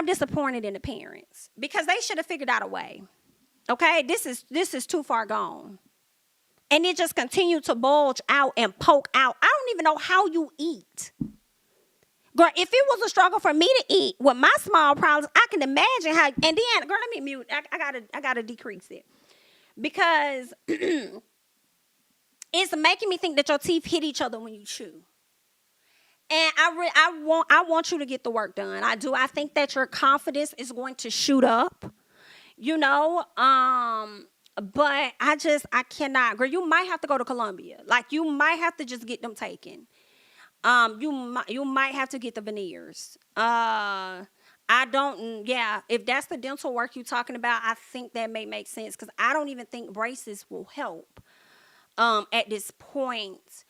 disappointed in the parents because they should have figured out a way. Okay, this is too far gone, and it just continued to bulge out and poke out. I don't even know how you eat, girl. If it was a struggle for me to eat with my small problems, I can imagine how. And then, girl, let me mute. I gotta decrease it because. It's making me think that your teeth hit each other when you chew. And I want you to get the work done. I do. I think that your confidence is going to shoot up, you know. But I cannot. Girl, you might have to go to Columbia. Like, you might have to just get them taken. You might have to get the veneers. If that's the dental work you're talking about, I think that may make sense because I don't even think braces will help. At this point,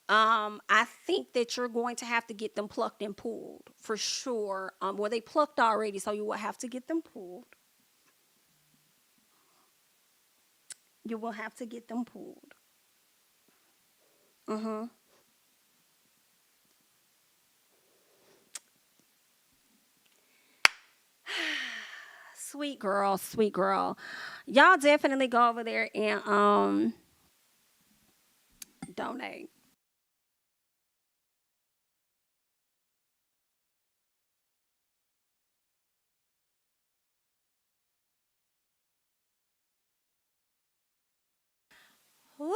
I think that you're going to have to get them plucked and pulled for sure. Well, they plucked already, so you will have to get them pulled. You will have to get them pulled. Sweet girl, sweet girl. Y'all definitely go over there and donate. Woo!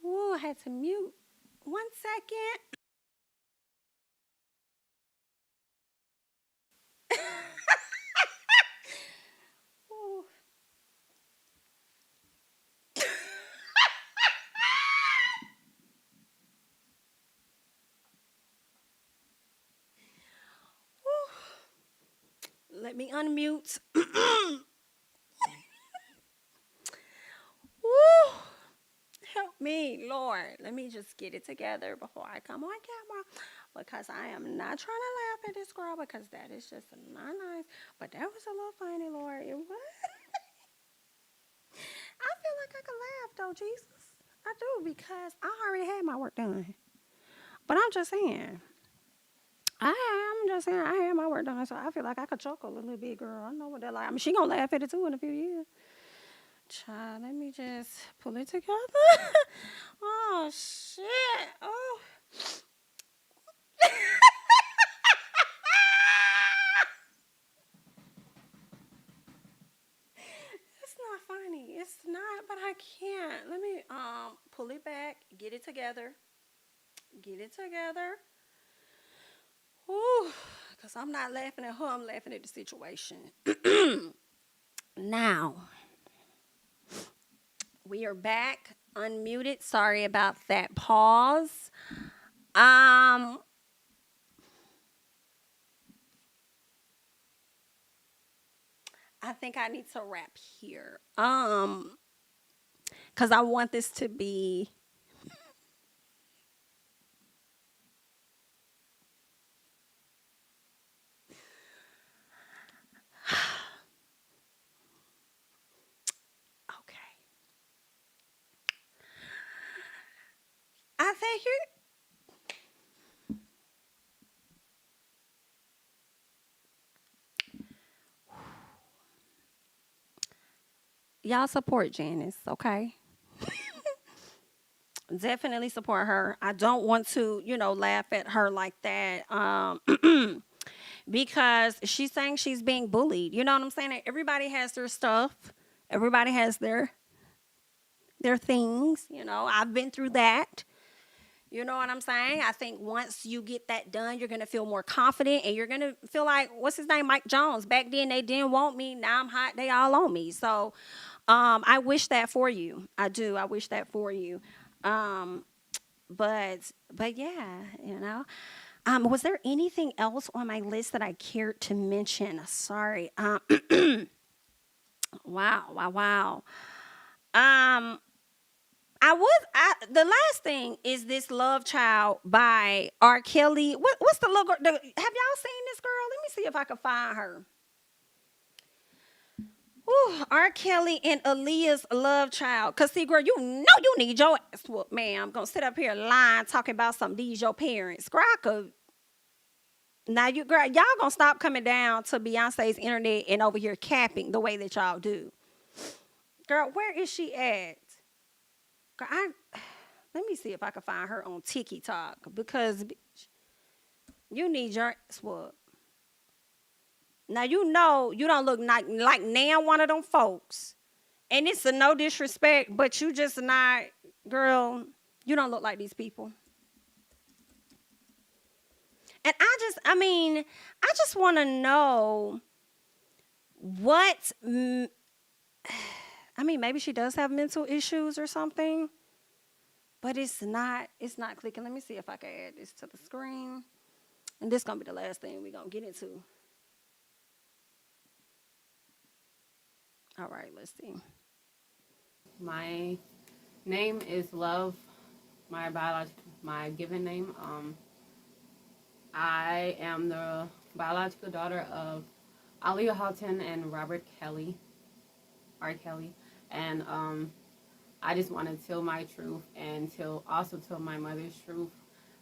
Woo, I had to mute. 1 second. Ooh. Let me unmute. Woo! Help me, Lord. Let me just get it together before I come on camera because I am not trying to laugh at this girl because that is just not nice. But that was a little funny, Lord. It was. I feel like I could laugh though, Jesus. I do because I already had my work done. But I'm just saying. I'm just saying I had my work done, so I feel like I could chuckle a little bit, girl. I know what they're like. I mean, she gonna laugh at it too in a few years. Child, let me just pull it together. Oh shit! Oh, it's not funny. It's not, but I can't. Let me pull it back, get it together, get it together. Ooh, because I'm not laughing at her. I'm laughing at the situation. Now we are back, unmuted. Sorry about that pause. Um, I think I need to wrap here. Because I want this to be okay. I think y'all support Janice, okay? Definitely support her. I don't want to, laugh at her like that. Because she's saying she's being bullied. You know what I'm saying? Everybody has their stuff. Everybody has their things. I've been through that. You know what I'm saying? I think once you get that done, you're gonna feel more confident, and you're gonna feel like what's his name, Mike Jones. Back then they didn't want me. Now I'm hot. They all on me. So, I wish that for you. I do. I wish that for you. Um, but yeah, was there anything else on my list that I cared to mention? Sorry. Wow, wow, wow. Um, the last thing is this Love Child by R. Kelly. What's the look? Have y'all seen this girl? Let me see if I can find her. Ooh, R. Kelly and Aaliyah's Love Child. Cause see, girl, you know you need your ass whooped, man. I'm gonna sit up here lying, talking about some these your parents. Girl, now y'all gonna stop coming down to Beyonce's internet and over here capping the way that y'all do. Girl, where is she at? Girl, let me see if I can find her on TikTok because bitch, you need your ass whooped. Now you know you don't look like now one of them folks. And it's a no disrespect, but you just not, girl, you don't look like these people. And I just want to know what, maybe she does have mental issues or something, but it's not clicking. Let me see if I can add this to the screen. And this is going to be the last thing we're going to get into. All right, let's see. My name is Love. My given name. I am the biological daughter of Aaliyah Houghton and Robert Kelly, R. Kelly, and I just want to tell my truth and also tell my mother's truth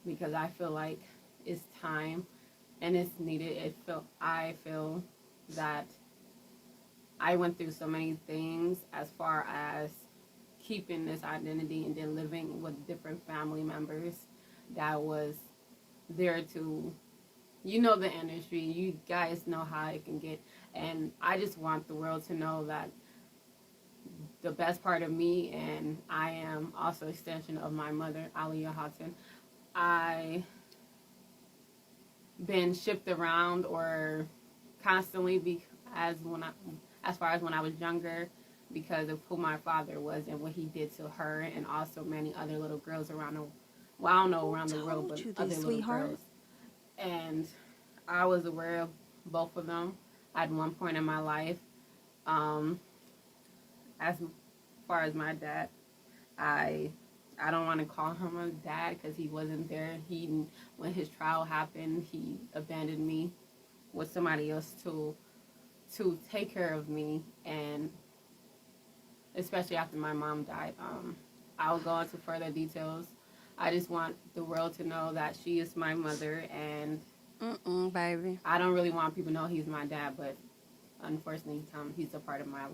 because I feel like it's time and it's needed. I feel that I went through so many things as far as keeping this identity and then living with different family members that was there to, the industry. You guys know how it can get. And I just want the world to know that the best part of me, and I am also an extension of my mother, Aliyah Houghton. I been shipped around or constantly as far as when I was younger, because of who my father was and what he did to her and also many other little girls around the world, but other little girls. And I was aware of both of them at one point in my life. As far as my dad, I I don't want to call him a dad because he wasn't there. When his trial happened, he abandoned me with somebody else to take care of me, and especially after my mom died. I'll go into further details. I just want the world to know that she is my mother, and baby. I don't really want people to know he's my dad, but unfortunately, he's a part of my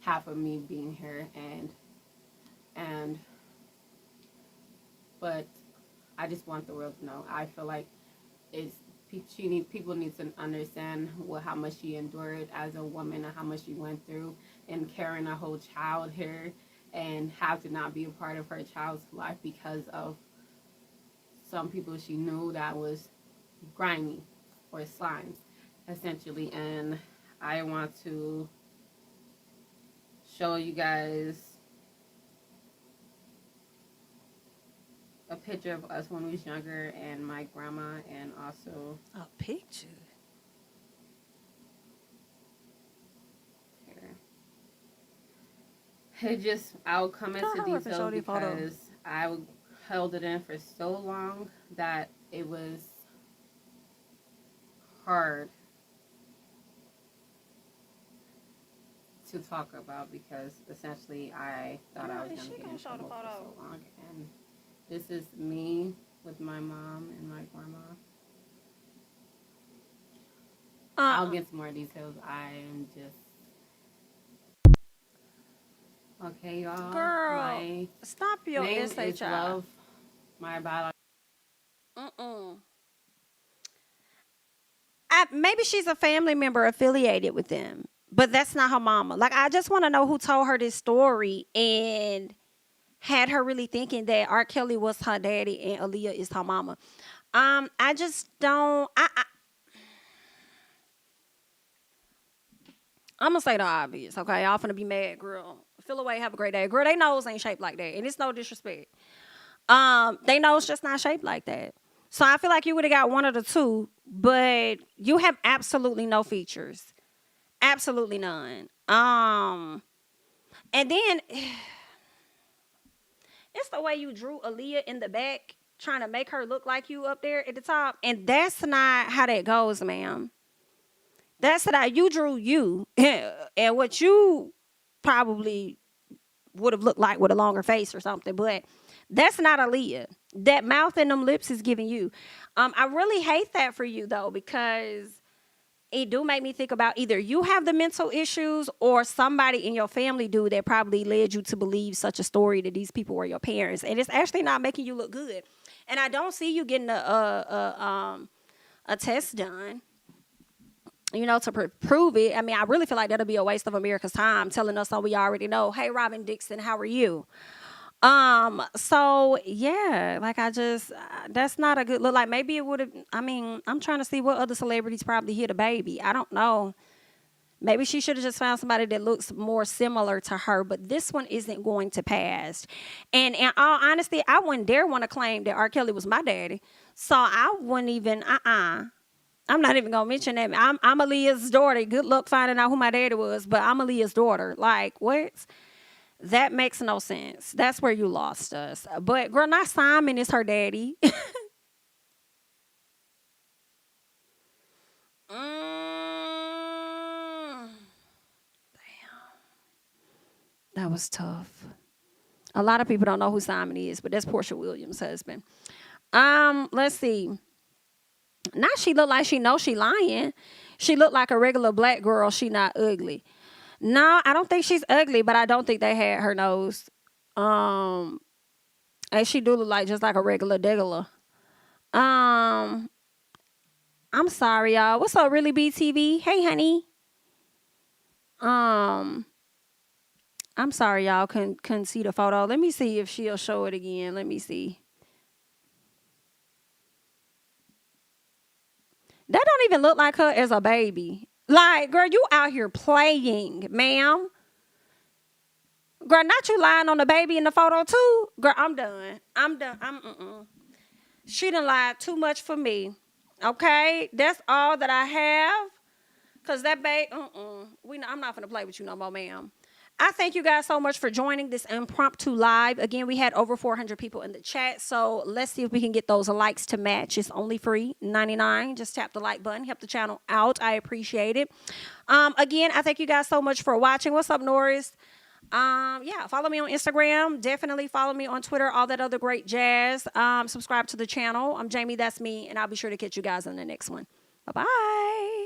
half of me being here, and but I just want the world to know. I feel like it's people need to understand how much she endured as a woman and how much she went through and carrying a whole child here and have to not be a part of her child's life because of some people she knew that was grimy or slime, essentially. And I want to show you guys a picture of us when we was younger and my grandma, and also a picture. I'll come into Girl, hurry up and show details the photo. because I held it in for so long that it was hard to talk about because essentially I thought I was Is going she to get gonna in show the trouble for photo? so long. And this is me with my mom and my grandma. I'll get some more details. I am just okay, y'all. Girl, My stop your name is SHI. Love. My biological. Maybe she's a family member affiliated with them, but that's not her mama. Like, I just want to know who told her this story and had her really thinking that R. Kelly was her daddy and Aaliyah is her mama. I just don't. I'm gonna say the obvious, okay? Y'all finna be mad, girl. Feel away, have a great day. Girl, they nose ain't shaped like that. And it's no disrespect. They nose just not shaped like that. So I feel like you would have got one of the two, but you have absolutely no features. Absolutely none. And then it's the way you drew Aaliyah in the back, trying to make her look like you up there at the top. And that's not how that goes, ma'am. That's how you drew you and what you probably would have looked like with a longer face or something. But that's not Aaliyah. That mouth and them lips is giving you. I really hate that for you though, because it do make me think about either you have the mental issues or somebody in your family do that probably led you to believe such a story that these people were your parents, and it's actually not making you look good. And I don't see you getting a test done, to prove it. I mean, I really feel like that'll be a waste of America's time telling us all we already know. Hey, Robin Dixon, how are you? So yeah, like that's not a good look. Like maybe it would have, I mean, I'm trying to see what other celebrities probably hit a baby. I don't know. Maybe she should have just found somebody that looks more similar to her, but this one isn't going to pass. And in all honesty, I wouldn't dare want to claim that R. Kelly was my daddy. So I wouldn't even, I'm not even gonna mention that. I'm Aaliyah's daughter. Good luck finding out who my daddy was, but I'm Aaliyah's daughter. Like, what? That makes no sense. That's where you lost us. But girl, not Simon is her daddy. That was tough. A lot of people don't know who Simon is, but that's Portia Williams' husband. Let's see. Now she look like she knows she lying. She look like a regular black girl. She not ugly. No, I don't think she's ugly, but I don't think they had her nose. And she do look like just like a regular degular. I'm sorry, y'all. What's up, really BTV? Hey, honey. I'm sorry, y'all couldn't see the photo. Let me see if she'll show it again. Let me see. That don't even look like her as a baby. Like, girl, you out here playing, ma'am. Girl, not you lying on the baby in the photo too. Girl, I'm done. She done lied too much for me. Okay, that's all that I have. Cause that baby, I'm not gonna play with you no more, ma'am. I thank you guys so much for joining this impromptu live. Again, we had over 400 people in the chat, so let's see if we can get those likes to match. It's only free, $99. Just tap the like button, help the channel out. I appreciate it. Again, I thank you guys so much for watching. What's up, Norris? Yeah, follow me on Instagram. Definitely follow me on Twitter, all that other great jazz. Subscribe to the channel. I'm Jamie, that's me, and I'll be sure to catch you guys in the next one. Bye-bye.